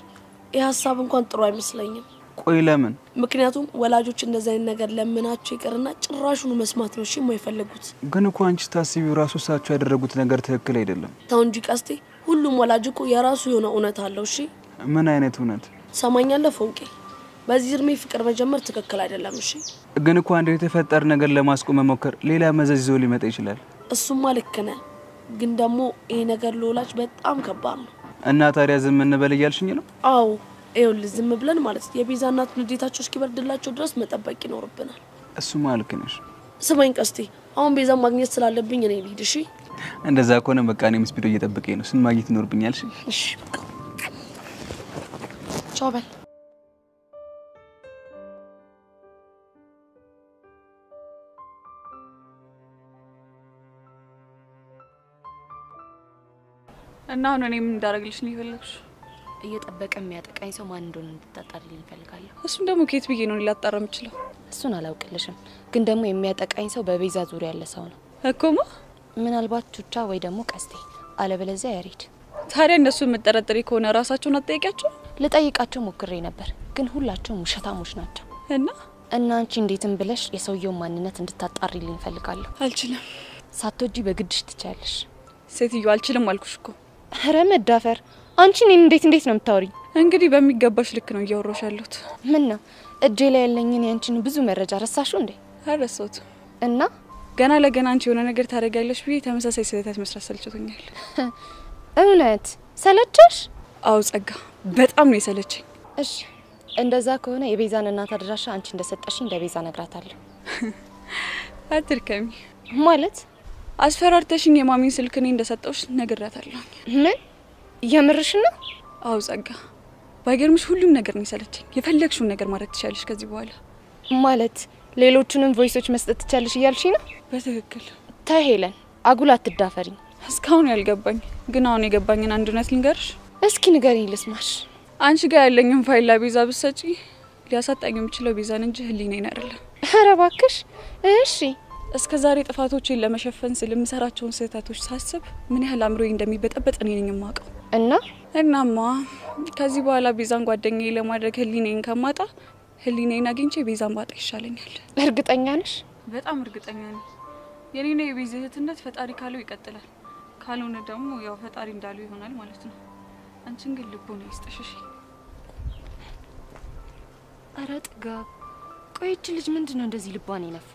የሐሳብ እንኳን ጥሩ አይመስለኝም። ቆይ ለምን? ምክንያቱም ወላጆች እንደዚህ አይነት ነገር ለምናቸው ይቅርና ጭራሹን መስማት ነው እሺ የማይፈልጉት። ግን እኮ አንቺ ታስቢው ራሱ ሳቸው ያደረጉት ነገር ትክክል አይደለም። ተው እንጂ ቀስቴ፣ ሁሉም ወላጅ እኮ የራሱ የሆነ እውነት አለው። እሺ ምን አይነት እውነት? ሰማኛለህ ፎንቄ? በዚህ እድሜ ፍቅር መጀመር ትክክል አይደለም። እሺ ግን እኮ አንድ የተፈጠረ ነገር ለማስቆም መሞከር ሌላ መዘዝ ይዞ ሊመጣ ይችላል። እሱማ ልክ ነህ፣ ግን ደግሞ ይሄ ነገር ለወላጅ በጣም ከባድ ነው። እና ታዲያ ዝም እንበል እያልሽኝ ነው? አዎ ይኸውልህ፣ ዝም ብለን ማለት የቤዛ እናት ንዴታቸው እስኪበርድላቸው ድረስ መጠበቅ ይኖርብናል። እሱማ ልክ ነሽ። ስማኝ ቀስቴ፣ አሁን ቤዛ ማግኘት ስላለብኝ እኔ ልሂድ። እሺ እንደዛ ከሆነ በቃ እኔም ስፒዶ እየጠበቀኝ ነው። ስን ማግኘት ይኖርብኛል። እሺ በቃ ቻው በል። እና አሁን እኔ ምን እንዳደርግልሽ ነው የፈለግሽ? እየጠበቀ የሚያጠቃኝ ሰው ማን እንደሆነ እንድታጣሪልኝ እፈልጋለሁ። እሱን ደግሞ ከየት ብዬ ነው ላጣራ የምችለው? እሱን አላውቅልሽም፣ ግን ደግሞ የሚያጠቃኝ ሰው በቤዛ ዙሪያ ያለ ሰው ነው እኮማ። ምናልባት ቹቻ ወይ ደግሞ ቀስቴ፣ አለበለዚያ ያሬድ። ታዲያ እነሱ የምጠረጥሪ ከሆነ ራሳቸውን አትጠይቂያቸው? ልጠይቃቸው ሞክሬ ነበር፣ ግን ሁላቸውም ውሸታሞች ናቸው። እና አንቺ እንዴትም ብለሽ የሰውየውን ማንነት እንድታጣሪልኝ እፈልጋለሁ። አልችልም። ሳትወጂ በግድሽ ትቻለሽ። ሴትዮ አልችልም አልኩሽ እኮ። ኧረ መዳፈር! አንቺ እኔን እንዴት ነው የምታወሪኝ? እንግዲህ በሚገባሽ ልክ ነው እያወራሽ ያለሁት። ምን ነው እጄ ላይ ያለኝን ያንቺን ብዙ መረጃ ረሳሽው እንዴ? አረሳሁት። እና ገና ለገና አንቺ የሆነ ነገር ታደርጊያለሽ ብዬ ተመሳሳይ ስህተት መስራት ሰልችቶኛል። እውነት ሰለቸሽ? አዎ ጸጋ፣ በጣም ነው የሰለቸኝ። እሺ እንደዛ ከሆነ የቤዛን እናት አድራሻ አንቺ እንደሰጠሽኝ ለቤዛ ነግራታለሁ። አትርከሚ ማለት አስፈራርተሽኝ የማሚን ስልክ እኔ እንደሰጠውሽ ነግራታለሁ። ምን የምርሽ ነው? አዎ ጸጋ፣ ባይገርምሽ ሁሉም ነገር ነው የሰለቸኝ። የፈለግሽውን ነገር ማድረግ ትችያለሽ ከዚህ በኋላ። ማለት ሌሎቹንም ቮይሶች መስጠት ትችያለሽ እያልሽኝ ነው? በትክክል። ተይ ሄለን፣ አጉል አትዳፈሪኝ። እስካሁን ያልገባኝ ግን አሁን የገባኝን አንድ እውነት ልንገርሽ። እስኪ ንገሪኝ ልስማሽ። አንቺ ጋር ያለኝን ፋይል ለቤዛ ብትሰጪ ሊያሳጣኝ የሚችለው ቤዛን እንጂ ህሊናዬን አይደለም። ኧረ እባክሽ። እሺ እስከ ዛሬ ጥፋቶቼን ለመሸፈን ስል የምሰራቸውን ስህተቶች ሳስብ ምን ያህል አእምሮዬ እንደሚበጠበጥ እኔ ነኝ የማውቀው። እናማ ከዚህ በኋላ ቤዛን ጓደኛዬ ለማድረግ ህሊናዬን ከማጣ ህሊናዬን አግኝቼ ቤዛን ባጣ ይሻለኛል። እርግጠኛ ነሽ? በጣም እርግጠኛ ነኝ። የኔና የቤዛ እህትነት ፈጣሪ ካለው ይቀጥላል፣ ካልሆነ ደግሞ ያው ፈጣሪ እንዳለው ይሆናል ማለት ነው። አንቺን ግን ልቦና ይስጥሽ። ኧረ ጥጋብ፣ ቆይ እቺ ልጅ ምንድነው እንደዚህ ልቧን የነፋ?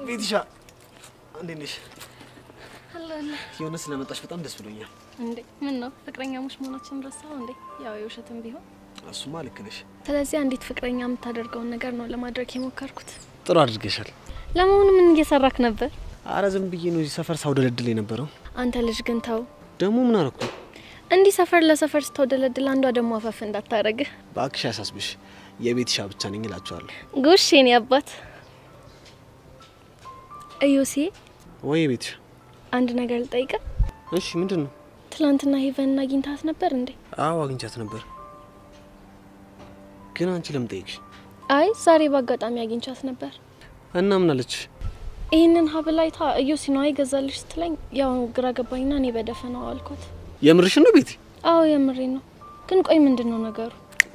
ቤቲሻ እንዴት ነሽ? አላለ የሆነ ስለመጣሽ በጣም ደስ ብሎኛል። እንዴ ምን ነው ፍቅረኛሞች መሆናችን ረሳው እንዴ? ያው የውሸትም ቢሆን እሱማ ልክ ነሽ። ስለዚህ አንዲት ፍቅረኛ የምታደርገውን ነገር ነው ለማድረግ የሞከርኩት። ጥሩ አድርገሻል። ለመሆኑ ምን እየሰራክ ነበር? አረ ዝም ብዬ ነው እዚህ ሰፈር ሳውደለድል የነበረው። አንተ ልጅ ግን ተው። ደግሞ ምን አረኩ? እንዲህ ሰፈር ለሰፈር ስተውደለድል አንዷ ደግሞ አፈፍ እንዳታረግህ። ባክሽ ያሳስብሽ፣ የቤቲሻ ብቻ ነኝ እላቸዋለሁ። ጉሽ የኔ አባት። እዩሲ ወይ ቤቲሻ አንድ ነገር ልጠይቅህ? እሺ ምንድነው? ትላንትና ሄቨን አግኝታት ነበር እንዴ? አዎ አግኝቻት ነበር። ግን አንቺ ለምን ጠይቅሽ? አይ ዛሬ በአጋጣሚ አግኝቻት ነበር። እና ምን አለች? ይሄንን ሀብል አይታ እዩሲ ነው አይገዛልሽ ስትለኝ ያው ግራ ገባኝና እኔ በደፈናው አልኳት። የምርሽ ነው ቤቲ? አዎ የምሬ ነው። ግን ቆይ ምንድነው ነገሩ?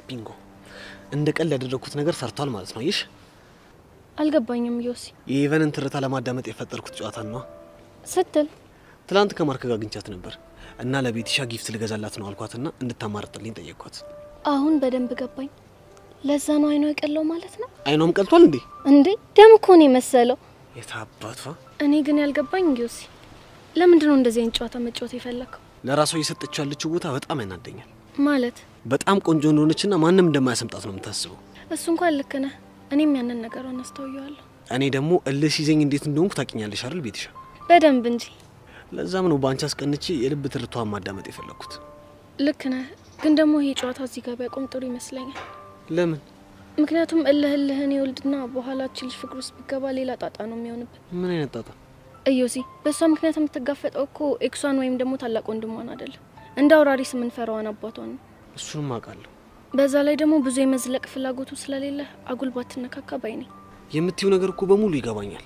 ቢንጎ እንደ ቀል ያደረኩት ነገር ሰርቷል ማለት ነው። አይሽ አልገባኝም። ዩሲ የሄቨንን ትርታ ለማዳመጥ የፈጠርኩት ጨዋታ ነው ስትል ትላንት ከማርክ ጋር አግኝቻት ነበር እና ለቤቲሻ ጊፍት ልገዛላት ነው አልኳትና እንድታማርጥልኝ ጠየቅኳት። አሁን በደንብ ገባኝ። ለዛ ነው አይኗ የቀለው ማለት ነው። አይኗም ቀልቷል እንዴ? እንዴ ደም እኮ ነው የመሰለው። የታባቷ። እኔ ግን ያልገባኝ ዩሲ ለምንድነው እንደዚህ አይነት ጨዋታ መጫወት የፈለከው? ለራሷ እየሰጠችው ያለችው ቦታ በጣም ያናደኛል። ማለት በጣም ቆንጆ እንደሆነችና ማንም እንደማያሰምጣት ነው የምታስበው። እሱ እንኳን ልክ ነህ። እኔም ያንን ነገሯን አስተውየዋለሁ። እኔ ደግሞ እልህ ሲዘኝ እንዴት እንደሆንኩ ታውቂኛለሽ አይደል ቤቲሻ? በደንብ እንጂ። ለዛም ነው ባንቺ አስቀንቼ የልብ ትርቷን ማዳመጥ የፈለኩት። ልክ ነህ። ግን ደግሞ ይሄ ጨዋታ እዚህ ጋር ቢያቆም ጥሩ ይመስለኛል። ለምን? ምክንያቱም እልህን ይወልድና በኋላ ልጅ ፍቅር ውስጥ ቢገባ ሌላ ጣጣ ነው የሚሆንብን። ምን አይነት ጣጣ? እዩሲ በሷ ምክንያት የምትጋፈጠው እኮ ኤክሷን ወይም ደግሞ ታላቅ ወንድሟን አይደለም፣ እንደ አውራሪስ የምንፈራዋን አባቷን ነው። እሱንም አውቃለሁ። በዛ ላይ ደግሞ ብዙ የመዝለቅ ፍላጎቱ ስለሌለ አጉል ባትነካካ ባይ ነኝ። የምትይው ነገር እኮ በሙሉ ይገባኛል፣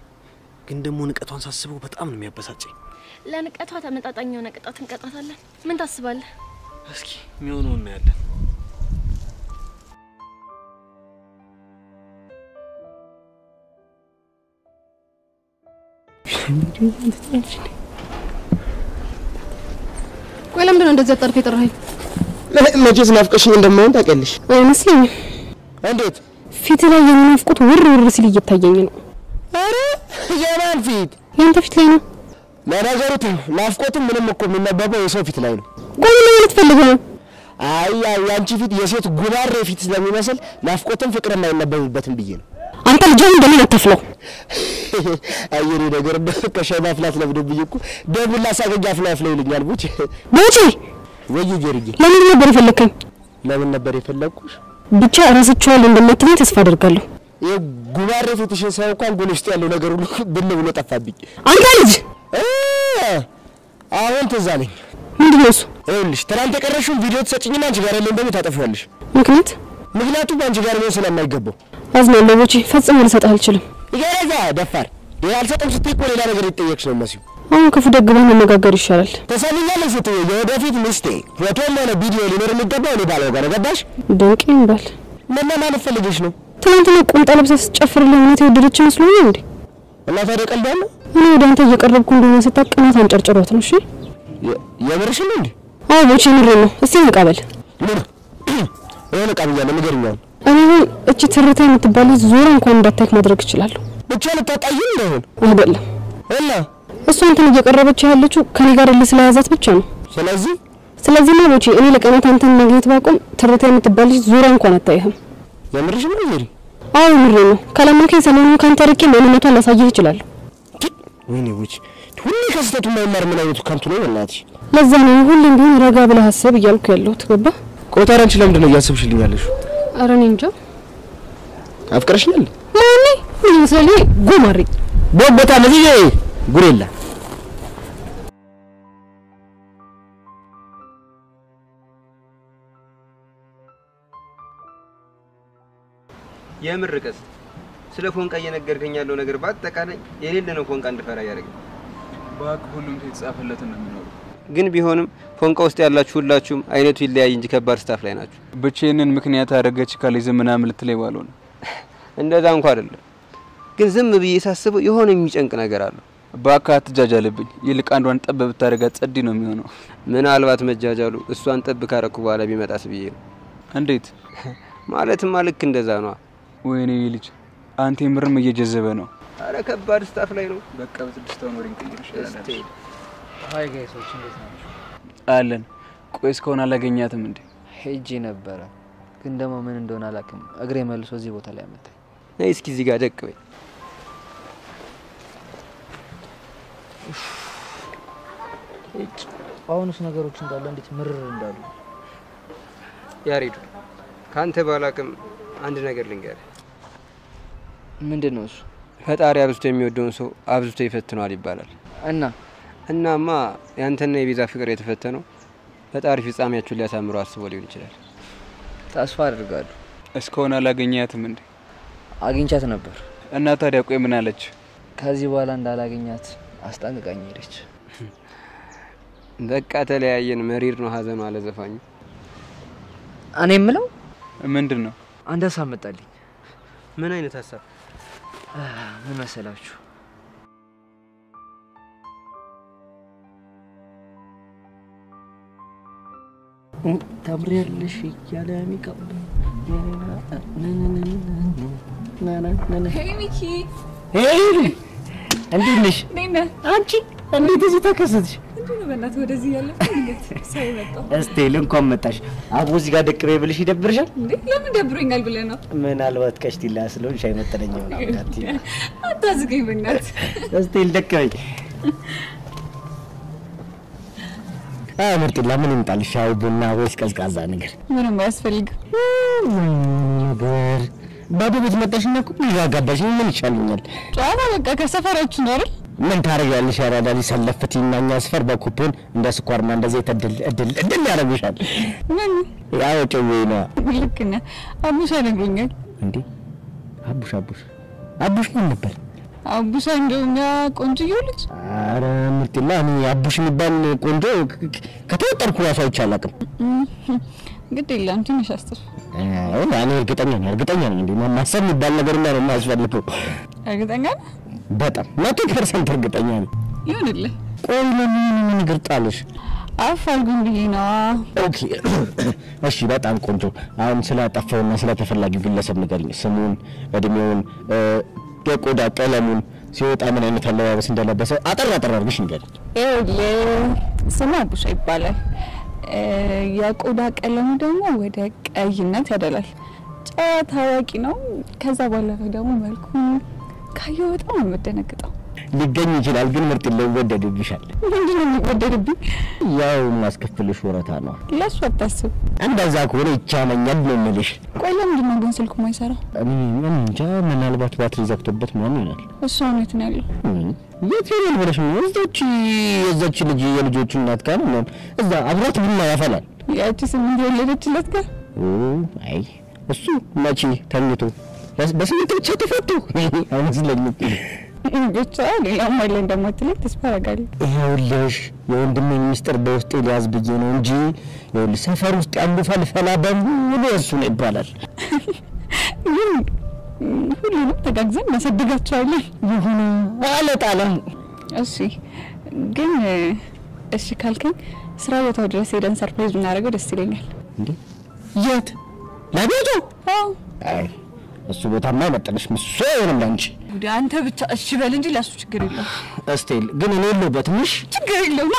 ግን ደግሞ ንቀቷን ሳስበው በጣም ነው የሚያበሳጨኝ። ለንቀቷ ተመጣጣኝ የሆነ ቅጣት እንቀጣታለን። ምን ታስባለህ? እስኪ የሚሆነው እናያለን። ቆይ ለምንድን ነው እንደዚህ አጣርፍ የጠራኸኝ? መቼስ ናፍቀሽኝ እንደማይሆን ታውቂያለሽ። አይመስለኝም። እንዴት? ፊት ላይ የሚናፍቁት ውር ሲል እየታየኝ ነው። አረ የማን ፊት? ያንተ ፊት ላይ ነው። ለነገሩ ናፍቆትም ምንም እኮ የሚነበበው የሰው ፊት ላይ ነው። ቆይ ምን ማለት ፈልገህ ነው? አይ ያንቺ ፊት የሴት ጉባሬ ፊት ስለሚመስል ናፍቆትም ፍቅር የማይነበብበትም ብዬ ነው። አንተ ልጅም እንደምን አታፍለው? አየሩ ነገር ከሻይ ማፍላት ለምደብኝ እኮ ደቡላ ሳገኝ አፍላፍለው ይልኛል። ቡጭ ወይ ጀርጂ ለምን ነበር የፈለከኝ? ለምን ነበር የፈለኩሽ? ብቻ ረስቼዋለሁ እንደማትለኝ ተስፋ አደርጋለሁ። የጉባሬ ፊትሽን ሳይ እንኳን ጎል ውስጥ ያለው ነገር ሁሉ ብን ብሎ ጠፋብኝ። አንተ ልጅ አሁን ትዝ አለኝ። ምንድነው እሱ? ይኸውልሽ ትናንት የቀረሽውን ቪዲዮ ትሰጭኝና አንቺ ጋር ያለውን ደግሞ ታጠፊዋለሽ። ምክንያቱም አንቺ ጋር ነው ስለማይገባው። አዝናለሁ ቦቼ፣ ፈጽሞ ልሰጥህ አልችልም። ይገረዛ ደፋር ያልሰጠም ስትይ እኮ ሌላ ነገር ይጠየቅሽ ነው መሲው። አሁን ክፉ ደግ ብለን መነጋገር ይሻላል። ተሰሚኛለሽ ስትይ የወደፊት ሚስቴ ፎቶም ሆነ ቪዲዮ ሊኖር የሚገባው እኔ ባለው ጋር ገባሽ? ደንቄ ይባል ምን ማለት ፈልገሽ ነው? ትናንትና ቁምጣ ለብሰህ ስትጨፍርልኝ እውነት የወደደች መስሎኝ እንዴ? እና ታዲያ ቀልዳለሁ? እኔ ወደ አንተ እየቀረብኩ እንደሆነ ስታውቅ ቅናት አንጨርጭሯት ነው። እሺ የምርሽ ነው እንዴ? አዎ ቦቼ ምሬ ነው። እስቲ መቃበል የሆነ ቃብያለሁ ንገሪኛው። እኔ እቺ ትርታ የምትባል ዞራ እንኳን እንዳታይክ ማድረግ እችላለሁ። ብቻ ልታጣይ እንደሆነ አይደለም እና እሷ አንተን እየቀረበች ያለችው ከኔ ጋር ስለያዛት ብቻ ነው። ስለዚህ ነው ቦቼ እኔ ለቀናት አንተን ማግኘት ባቆም ትርታ የምትባል ዞራ እንኳን አታይህም። የምርሽ ነው እንዴ? አዎ ምሬ ነው። ካላማከኝ ሰሞኑን ካንተ ርቄ ማንነቷን ላሳየህ እችላለሁ። ወይኔ ውጭ ሁሌ ከስተቱ ማይማር ምን አይነቱ ካንቱ ነው እናትሽ? ለዛ ነው ሁሌም ቢሆን ረጋ ብለህ አስብ እያልኩ ያለሁት። ገባ? ቆጣሪ አንቺ ለምንድን ነው እያሰብሽልኝ ያለሽው? ኧረ እኔ እንጃ። አፍቅረሽኛል? ማን ምን ይመስላል? ጎማሪ ቦቦታ ለዚህ ጉሬላ የምርቀስ ስለ ፎንቃ እየነገርከኝ ያለው ነገር በአጠቃላይ የሌለ ነው። ፎንቃ እንድፈራ ያደርጋል። ባክ ሁሉም የተጻፈለት ነው የሚኖረው። ግን ቢሆንም ፎንቃ ውስጥ ያላችሁ ሁላችሁም አይነቱ ይለያይ እንጂ ከባድ ስታፍ ላይ ናችሁ። ብቻዬንን ምክንያት አደረገች ካለይ ዘመናም ልትለይ ባልሆነ እንደዛ እንኳን አይደለም። ግን ዝም ብዬ ሳስበው የሆነ የሚጨንቅ ነገር አለው። ባካ አትጃጃልብኝ። ይልቅ አንዷን ጠብ ብታረጋት ጸዲ ነው የሚሆነው። ምናልባት መጃጃሉ እሷን ጠብ ካረኩ በኋላ ቢመጣስ ብዬ ነው። እንዴት ማለትማ ልክ እንደዛ ነው። ወይኔ ልጅ አንተ ምርም እየጀዘበ ነው። አረ ከባድ ስታፍ ላይ ነው። በቃ በስድስታውን ወሬን ቀይርሽ ያላል። ሃይ ጋይሶች እንዴት ናችሁ? አለን። ቆይ እስካሁን አላገኛትም እንዴ? ሄጄ ነበረ ግን ደግሞ ምን እንደሆነ አላውቅም። እግሬ መልሶ እዚህ ቦታ ላይ አመጣኝ። ነይ እስኪ እዚህ ጋር ደቅ በይ። አሁንስ ነገሮች እንዳለ እንዴት ምርር እንዳሉ ያሬዱ ካንተ ባላቅም አንድ ነገር ልንገርህ። ምንድነው እሱ? ፈጣሪ አብዝቶ የሚወደውን ሰው አብዝቶ ይፈትነዋል ይባላል። እናማ ያንተና የቤዛ ፍቅር የተፈተነው ፈጣሪ ፍጻሜያችሁን ሊያሳምረው አስቦ ሊሆን ይችላል። ተስፋ አድርጋለሁ። እስካሁን አላገኛትም እንዴ? አግኝቻት ነበር። እና ታዲያ ቆይ ምን አለች? ከዚህ በኋላ እንዳላገኛት አስጠንቅቃኝ ሄደች። በቃ ተለያየን፣ መሪር ነው ሀዘኑ አለ ዘፋኙ። እኔ የምለው ምንድነው? አንድ ሀሳብ መጣልኝ። ምን አይነት ሀሳብ? ምን መሰላችሁ? ታምሪያለሽ እያለ የሚቀብ ሄይ ሚኪ፣ እንዴት ነሽ? አንቺ እንዴት እዚህ ተከሰትሽ? እንዴት ነው በእናትህ ወደዚህ ያለፈ እንዴት ሰው መጣው? እስቲ እንኳን መጣሽ። አቦ እዚህ ጋር ደቅ በይ ብልሽ ይደብርሻል እንዴ? ለምን ደብሮኛል ብለህ ነው? ምናልባት ቀሽቲላ ስለሆንሽ አይመጥነኝም ነው አታቲ። አታዝገኝ በእናትህ። እስቲ ደቅ በይ። ምርጥላ ምን ይምጣልሽ? ሻይ ቡና ወይስ ቀዝቃዛ ነገር? ምንም አያስፈልግም ነገር ባዶ ቤት መጣሽና እኮ ይጋጋባሽ ምን ይቻልኛል? ጨዋታ በቃ ከሰፈራችን አይደል? ምን ታረጋለሽ? ያራዳሊ ሰለፍቲና እኛ ሰፈር በኩፖን እንደ ስኳርና እንደዚህ እድል ያረጉሻል። ምን ያው ጨውይ ነው። ልክ ነህ። አቡሽ ነግሮኛል። እንዴ አቡሽ ምን ነበር? አቡሽ እንደውኛ ቆንጆ ልጅ አረ ምርጥና እኔ አቡሽ የሚባል ቆንጆ ከተወጠርኩ ያሳውች አላውቅም ግድ የለም ትንሽ አስተፍ እኔ እርግጠኛ ነኝ እንዴ ማሰብ የሚባል ነገር እና ነው ማስፈልገው እርግጠኛ በጣም 100% እርግጠኛ ነኝ ይሁንልህ ቆይ ምን ግርጣለሽ አፋልጉን ቢና ኦኬ እሺ በጣም ቆንጆ አሁን ስለጠፋውና ስለተፈላጊው ግለሰብ ንገሪኝ ስሙን እድሜውን የቆዳ ቀለሙን ሲወጣ ምን አይነት አለባበስ እንደለበሰ አጠር አድርገሽ ንገሪኝ ስሙ አቡሽ ይባላል የቆዳ ቀለሙ ደግሞ ወደ ቀይነት ያደላል ታዋቂ ነው ከዛ ባለፈ ደግሞ መልኩ ካየው በጣም ነው የምደነግጠው ሊገኝ ይችላል ግን ምርጥ ይወደድብሻል ምንድነው የሚወደድብኝ ያው ማስከፍልሽ ወረታ ነው ለሱ አታስብ እንደዛ ከሆነ ይቻለኛል ነው የምልሽ ቆይ ለምንድን ነው ግን ስልኩ ማይሰራው እንጃ ምናልባት ባትሪ ዘግቶበት ምናምን ይሆናል እሱ ነው ያለው የት ነው ብለሽ ነው እዛች ልጅ የልጆቹ እናት ጋር ነው እዛ አብራት ቡና ያፈላል ያቺ ስምንት የወለደችለት ጋር አይ እሱ መቼ ተኝቶ በስምንት ብቻ ተፈቱ አይመስለኝም ብቻ ሌላው ማይለ እንደማትልክ ተስፋ አደርጋለሁ ይኸውልሽ የወንድሜን ሚስጥር በውስጤ ሊያዝ ብዬ ነው እንጂ ይኸውልሽ ሰፈር ውስጥ ያሉ ፈልፈላ በሙሉ እሱ ነው ይባላል ሁሉንም ተጋግዘን ማሰደጋቸዋለን ይሁን አለጣለም እሺ ግን እሺ ካልከኝ ስራ ቦታው ድረስ ሄደን ሰርፕራይዝ እናደርገው ደስ ይለኛል እንዴ የት ለቤቱ አይ እሱ ቦታማ መጠነሽ ምሶንም ላንቺ ወዲ አንተ ብቻ እሺ በል እንጂ ለሱ ችግር የለው እስቴል ግን እኔ የለሁበትም እሺ ችግር የለውማ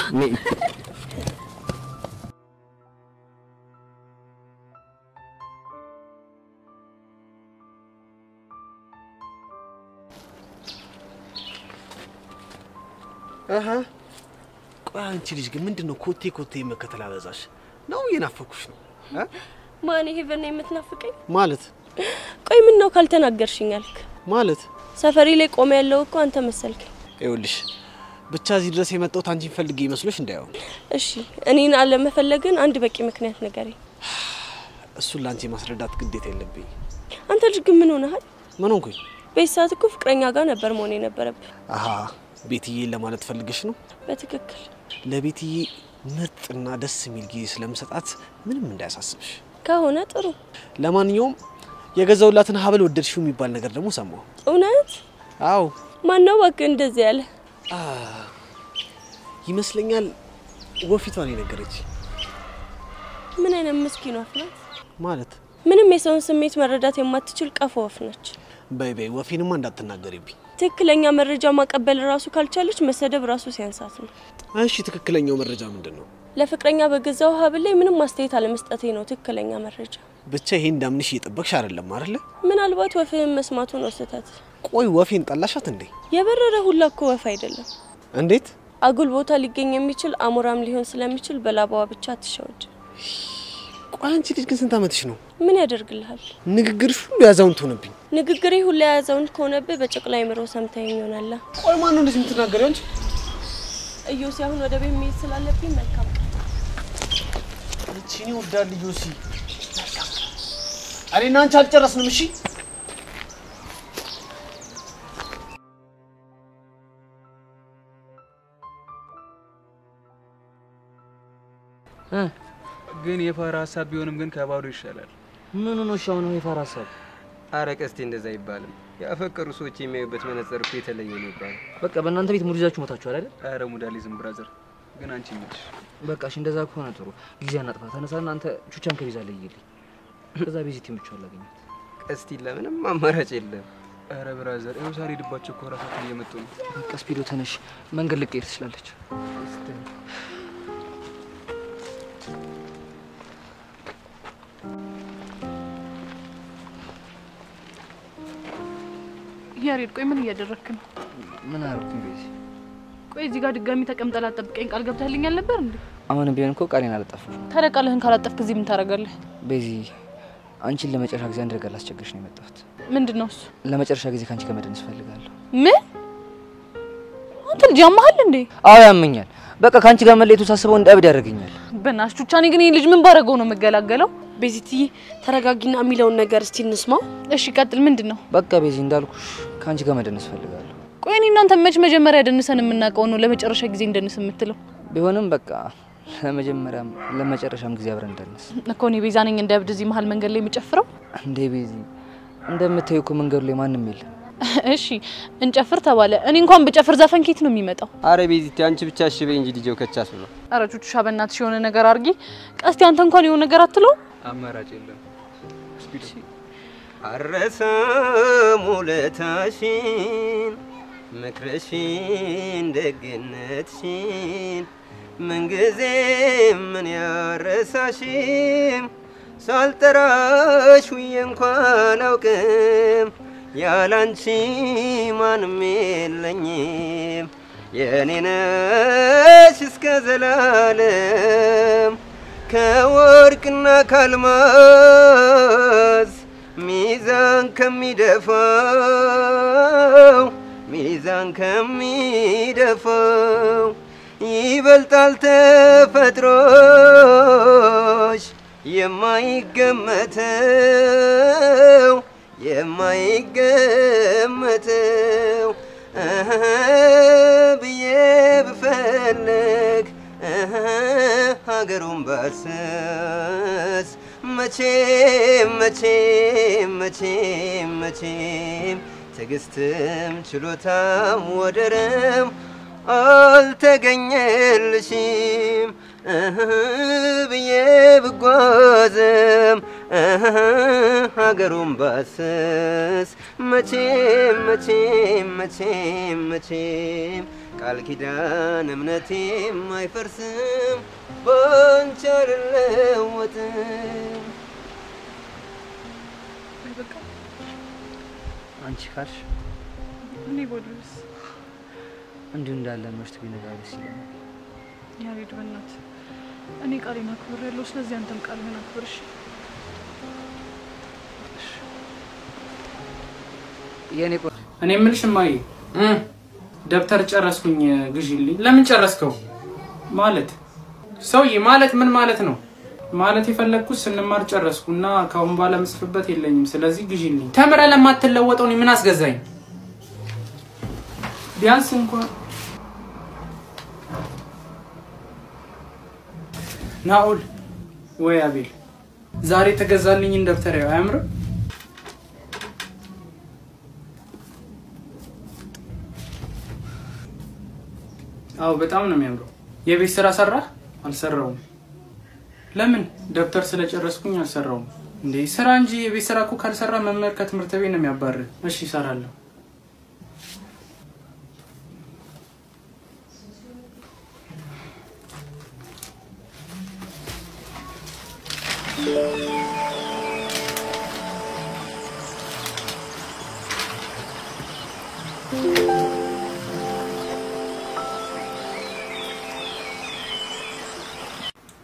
ቆይ አንቺ ልጅ ግን ምንድነው ኮቴ መከተል አበዛሽ ነው የናፈኩሽ ነው ማን ሄቨን ነው የምትናፍቀኝ ማለት ቆይ ምን ነው ካልተናገርሽኝ አልክ ማለት ሰፈሪ ላይ ቆመ ያለው እኮ አንተ መሰልከኝ ይኸውልሽ ብቻ እዚህ ድረስ የመጣሁት አንቺን ፈልጌ ይመስልሽ እንዳይሆን እሺ እኔን አለመፈለግን አንድ በቂ ምክንያት ንገረኝ እሱን ላንቺ ማስረዳት ግዴታ የለብኝ አንተ ልጅ ግን ምን ሆነሃል ምን ሆንኩኝ በይሳት እኮ ፍቅረኛ ጋር ነበር መሆን የነበረብህ አሃ ቤትዬ ለማለት ፈልገሽ ነው በትክክል ለቤትዬ ምርጥና ደስ የሚል ጊዜ ስለምሰጣት ምንም እንዳያሳስብሽ ከሆነ ጥሩ ለማንኛውም የገዛውላትን ሀብል ወደድሽው የሚባል ነገር ደግሞ ሰማሁ እውነት አው ማን ነው ባክ እንደዚህ ያለ ይመስለኛል ወፊቷን የነገረች ምን አይነት ምስኪን ወፍ ናት ማለት ምንም የሰውን ስሜት መረዳት የማትችል ቀፎ ወፍ ነች በይ ወፊንማ እንዳትናገሪብኝ ትክክለኛ መረጃ ማቀበል ራሱ ካልቻለች መሰደብ ራሱ ሲያንሳት ነው እሺ ትክክለኛው መረጃ ምንድነው ለፍቅረኛ በገዛው ሀብል ላይ ምንም ማስተያየት አለመስጠቴ ነው ትክክለኛ መረጃ ብቻ ይሄ እንዳምንሽ እየጠበቅሽ አይደለም አይደል ምናልባት ወፍን መስማቱ ነው ስህተት ቆይ ወፊን ጠላሻት እንዴ የበረረ ሁላ እኮ ወፍ አይደለም እንዴት አጉል ቦታ ሊገኝ የሚችል አሞራም ሊሆን ስለሚችል በላባዋ ብቻ አትሸወድ ቆይ አንቺ ልጅ ግን ስንት አመትሽ ነው ምን ያደርግልሃል ንግግርሽ ሁሉ ያዛውንት ሆነብኝ ንግግሬ ሁሉ ያዛውንት ከሆነብህ በጨቅላ አይምሮ ሰምተኝ ይሆናል ቆይ ማን ነው እንደዚህ የምትናገሪው አንቺ እዮሲ አሁን ወደ ቤት መሄድ ስላለብኝ መልካም እቺ ነው ወዳል እዮሲ አሬና አንቺ አልጨረስንም እሺ ግን የፋራ ሐሳብ ቢሆንም ግን ከባዶ ይሻላል ምን ነው ሻው ነው የፋራ ሐሳብ አረ ቀስቴ እንደዛ ይባልም ያፈቀሩ ሰዎች የሚያዩበት መነጽር እኮ የተለየ ነው ይባላል በቃ በእናንተ ቤት ሙድ ይዛችሁ ሞታችኋል አይደል አረ ሙዳሊዝም ብራዘር ግን አንቺ ምንሽ በቃ እሺ እንደዛ ከሆነ ጥሩ ጊዜ አናጥፋ ተነሳና አንተ ቹቻን ከቢዛ ላይ ይልኝ ከዛ ቤዚት ይምቻው አላገኘት ቀስቲ ለምንም አማራጭ የለም አረ ብራዘር ይኸው ዛሬ ድባቸው እኮ ራሳቸው እየመጡ ነው በቃ ስፒዶ ተነሽ መንገድ ልቀይር ትችላለች ያሬድ ቆይ ምን እያደረክ ነው ምን አርኩኝ ቤዚ ቆይ እዚህ ጋር ድጋሚ ተቀምጠላ አጠብቀኝ ቃል ገብተህልኛል ነበር እንዴ አሁን ቢሆን እኮ ቃሌን አላጠፋም ታዲያ ቃልህን ካላጠፍክ እዚህ ምን ታደርጋለህ ቤዚ አንቺን ለመጨረሻ ጊዜ አንድ ነገር ላስቸግርሽ ነው የመጣሁት ምንድነው እሱ ለመጨረሻ ጊዜ ካንቺ ጋር መደነስ ፈልጋለሁ ምን አንተ ልጅ ያመሃል እንዴ አዎ ያመኛል በቃ ካንቺ ጋር መለየቱ ሳስበው እንዳብድ ያደርገኛል በእናትሽ ቹቻኔ ግን ይሄ ልጅ ምን ባረገው ነው መገላገለው ቤዚትዬ ተረጋጊና የሚለውን ነገር እስቲ እንስማው እሺ ቀጥል ምንድነው በቃ ቤዚ እንዳልኩሽ ካንቺ ጋር መደነስ ፈልጋለሁ ቆይ እኔ እናንተ መች መጀመሪያ ደንሰን የምናውቀው ነው ለመጨረሻ ጊዜ እንደንስ የምትለው? ቢሆንም በቃ ለመጀመሪያም ለመጨረሻም ጊዜ አብረን እንደንስ እኮ እኔ ቤዛ ነኝ እንደ እብድ እዚህ መሀል መንገድ ላይ የምጨፍረው? እንዴ ቤዚ እንደምታዩ እኮ መንገዱ ላይ ማንም የለም። እሺ እንጨፍር ተባለ። እኔ እንኳን በጨፍር ዘፈን ኬት ነው የሚመጣው? አረ ቤዚ አንቺ ብቻ እሺ በይ እንጂ ዲጄው ከቻስ ብሎ። አረ ቹቹሻ በእናትሽ የሆነ ነገር አርጊ። ቀስቲ አንተ እንኳን የሆነ ነገር አትለው? አማራጭ የለም። አረሳም ውለታሽን ምክርሽን ደግነትሽን ምንጊዜም ምን ያረሳሽም ሳልጠራሽ ውዬ እንኳን አላውቅም ያላንቺ ማንም የለኝም የኔ ነሽ እስከ ዘላለም ከወርቅና ካልማዝ ሚዛን ከሚደፋው ይበልጣል ተፈጥሮሽ የማይገመተው ብዬ ብፈልግ ሀገሩን ባሰስ መቼም ትዕግስትም ችሎታም ወደረም አልተገኘልሽም ብዬ ብጓዝም ሀገሩን ባሰስ መቼም ቃል ኪዳን እምነቴም አይፈርስም ባንቺ አልለወጥም። አንቺ ካልሽ እኔ ቦድስ እንዲሁ እንዳለ ምሽት ቢነጋ ደስ ይለኛል። ያሬድ በእናትህ እኔ ቃሌን አክብሬያለሁ። ስለዚህ አንተም ቃልህን አክብር እሺ? እኔ የምልሽ እማዬ ደብተር ጨረስኩኝ ግዢልኝ። ለምን ጨረስከው? ማለት ሰውዬ ማለት ምን ማለት ነው? ማለት የፈለግኩት ስንማር ጨረስኩና ካሁን በኋላ መስፍበት የለኝም። ስለዚህ ግዢልኝ። ተምረ ለማትለወጠው ምን አስገዛኝ? ቢያንስ እንኳን ናኡል ወይ አቤል ዛሬ ተገዛልኝ ደብተር አያምርም? አው በጣም ነው የሚያምረው። የቤት ስራ ሰራህ? አልሰራውም። ለምን? ደብተር ስለጨረስኩኝ አልሰራውም። እንዴ ስራ እንጂ የቤት ስራ እኮ ካልሰራ መምህር ከትምህርት ቤት ነው የሚያባርር። እሺ እሰራለሁ።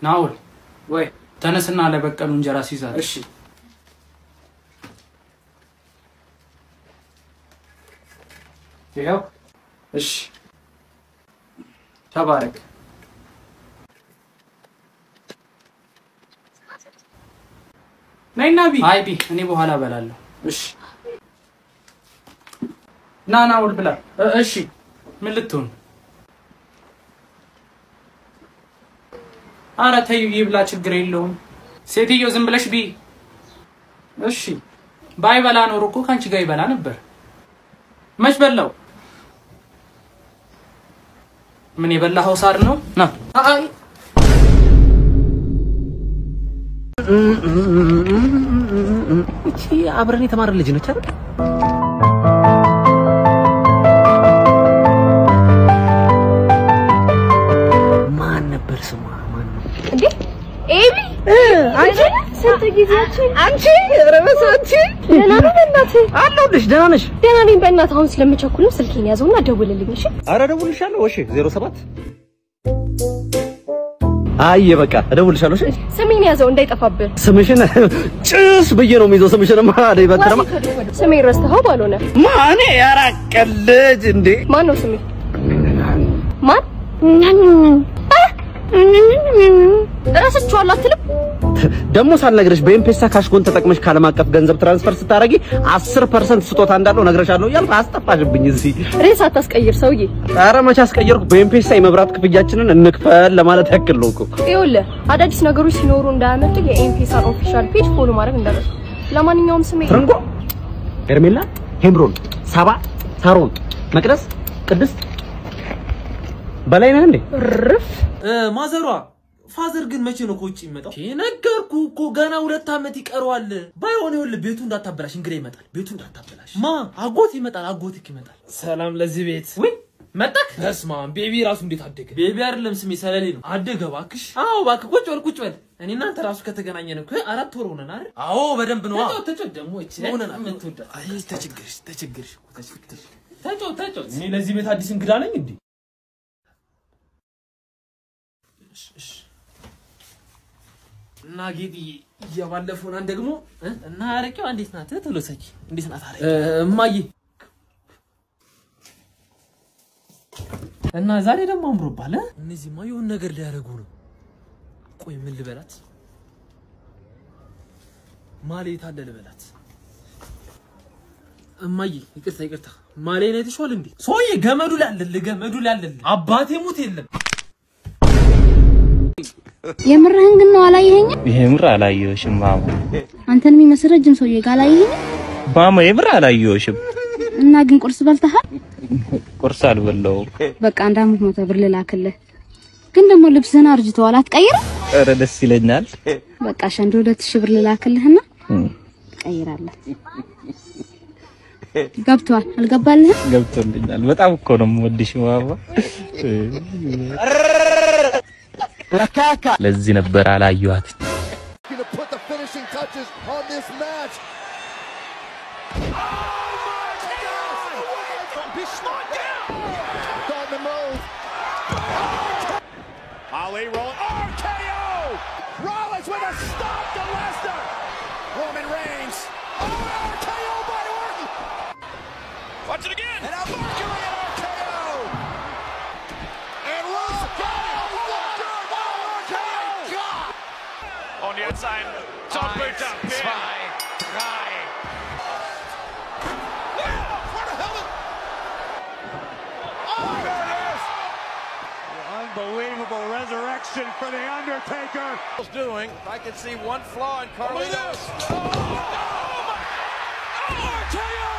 ናኡል ወይ ተነስና ለበቀሉ እንጀራ ሲዛል። እሺ ይሄው። እሺ ተባረክ። ነይና ቢ። አይ ቢ እኔ በኋላ በላለሁ። እሺ ና ናኡል ብላ። እሺ ምን ልትሆን? አረ ተይው ይብላ ችግር የለውም። ሴትዮ ዝም ብለሽ ቢ። እሺ ባይበላ ኖሮ እኮ ካንቺ ጋር ይበላ ነበር። መች በላው? ምን የበላኸው ሳር ነው? ና አይ እቺ አብረን የተማረ ልጅ ነች አይደል? ማን ነበር ስሟ? ማን ነው እንዴ? ኤቢ አንቺ ስንት ጊዜያችን አንቺ ረበሳ አንቺ ደህና ነህ? በእናትህ አለሁልሽ። ደህና ነሽ? ደህና ነኝ። በእናትህ አሁን ስለምቸኩልም ስልኬን ያዘውና ደውልልኝ እሺ? አረ ደውልሻለሁ። እሺ 07 አይ በቃ እደውልሻለሁ። እሺ ስሜን ያዘው እንዳይጠፋብህ። ስምሽን ጭስ ብዬ ነው የሚይዘው። ስምሽንማ አደይ በተረማ ስሜን ረስተኸው ባልሆነ ማን ያራቀልጅ እንዴ? ማን ነው ስሜ? ማን ረስቼዋለሁ አትልም? ደሞ ሳልነግርሽ በኤምፔሳ ካሽጎን ተጠቅመሽ ካለም አቀፍ ገንዘብ ትራንስፈር ስታረጊ 10% ስጦታ እንዳለው ነግረሻለሁ እያልኩ አስጠፋሽብኝ እዚህ። ሬሳ አታስቀይር ሰውዬ። ኧረ መቼ አስቀየርኩ? በኤምፔሳ የመብራት ክፍያችንን እንክፈል ለማለት ያክል ነው እኮ። ይኸውልህ አዳዲስ ነገሮች ሲኖሩ እንዳያመልጥ የኤምፔሳ ኦፊሻል ፔጅ ፎሎ ማድረግ እንዳትረሳ። ለማንኛውም ስሜ ትርንጎ፣ ሄርሜላ፣ ሄምሮን፣ ሳባ፣ ሳሮን፣ መቅደስ፣ ቅድስት በላይ ነህ እንዴ? ርፍ ማዘሯ ፋዘር ግን መቼ ነው ኮጪ ይመጣው? ነገርኩ እኮ ገና 2 አመት ይቀረዋል። ባይሆን ይኸውልህ ቤቱ እንዳታበላሽ፣ እንግዳ ይመጣል። ቤቱ እንዳታበላሽ። ማ አጎት ይመጣል፣ አጎትክ ይመጣል። ሰላም ለዚህ ቤት። ወይ መጣክ? በስማ ቤቢ ራሱ እንዴት አደገ? ቤቢ አይደለም ስሜ ሰለሌ ነው። አደገ ባክሽ? አዎ ባክ ቁጭ በል። እኔ እናንተ ራሱ ከተገናኘን እኮ 4 ወር ሆነና አይደል? አዎ በደንብ ነው። ተጨው ደግሞ እቺ ሆነና ምን ትወዳ? አይ ተቸግርሽ ተጨው እኔ ለዚህ ቤት አዲስ እንግዳ ነኝ እንዴ? እሺ እና ጌዲ ያባለፈውን አንድ ደግሞ እና አረቂው እንዴት ናት? ተሎሰኪ እንዴት ናት? አረቂ እማዬ እና ዛሬ ደግሞ አምሮባል። እነዚህ ማየውን ነገር ሊያደርጉ ነው። ቆይ ምን ልበላት? ማሌት አለ ልበላት? እማዬ ይቅርታ ማሌ ነው የተሻለ እንዴ? ሶዬ ገመዱ ላልል አባቴ ሙት የለም። የምርህን ግን ነው አላየኸኝም? የምር አላየሁሽም ማማ። አንተን የሚመስል ረጅም ሰውዬ ጋር አላየኸኝም? ማማ የምር አላየሁሽም። እና ግን ቁርስ በልተሃል? ቁርስ አልበላሁም። በቃ 100 ብር ልላክልህ። ግን ደግሞ ልብስህን አርጅተዋል አትቀይርም? ኧረ ደስ ይለኛል። በቃ 2000 ብር ልላክልህና ትቀይራለህ። ገብቷል አልገባልህም? ገብቶልኛል። በጣም እኮ ነው የምወድሽ ማማ። ለዚህ ነበር አላየኋት። Ali rolling RKO. Rollins with a stop to Lesnar. Roman Reigns. RKO by Orton. Watch it again. And now Mercury and RKO. And Rose got it. On the outside, top boot up. 2, 3. Unbelievable resurrection for the Undertaker. Doing, I can see one flaw in Carlitos. Oh, RKO!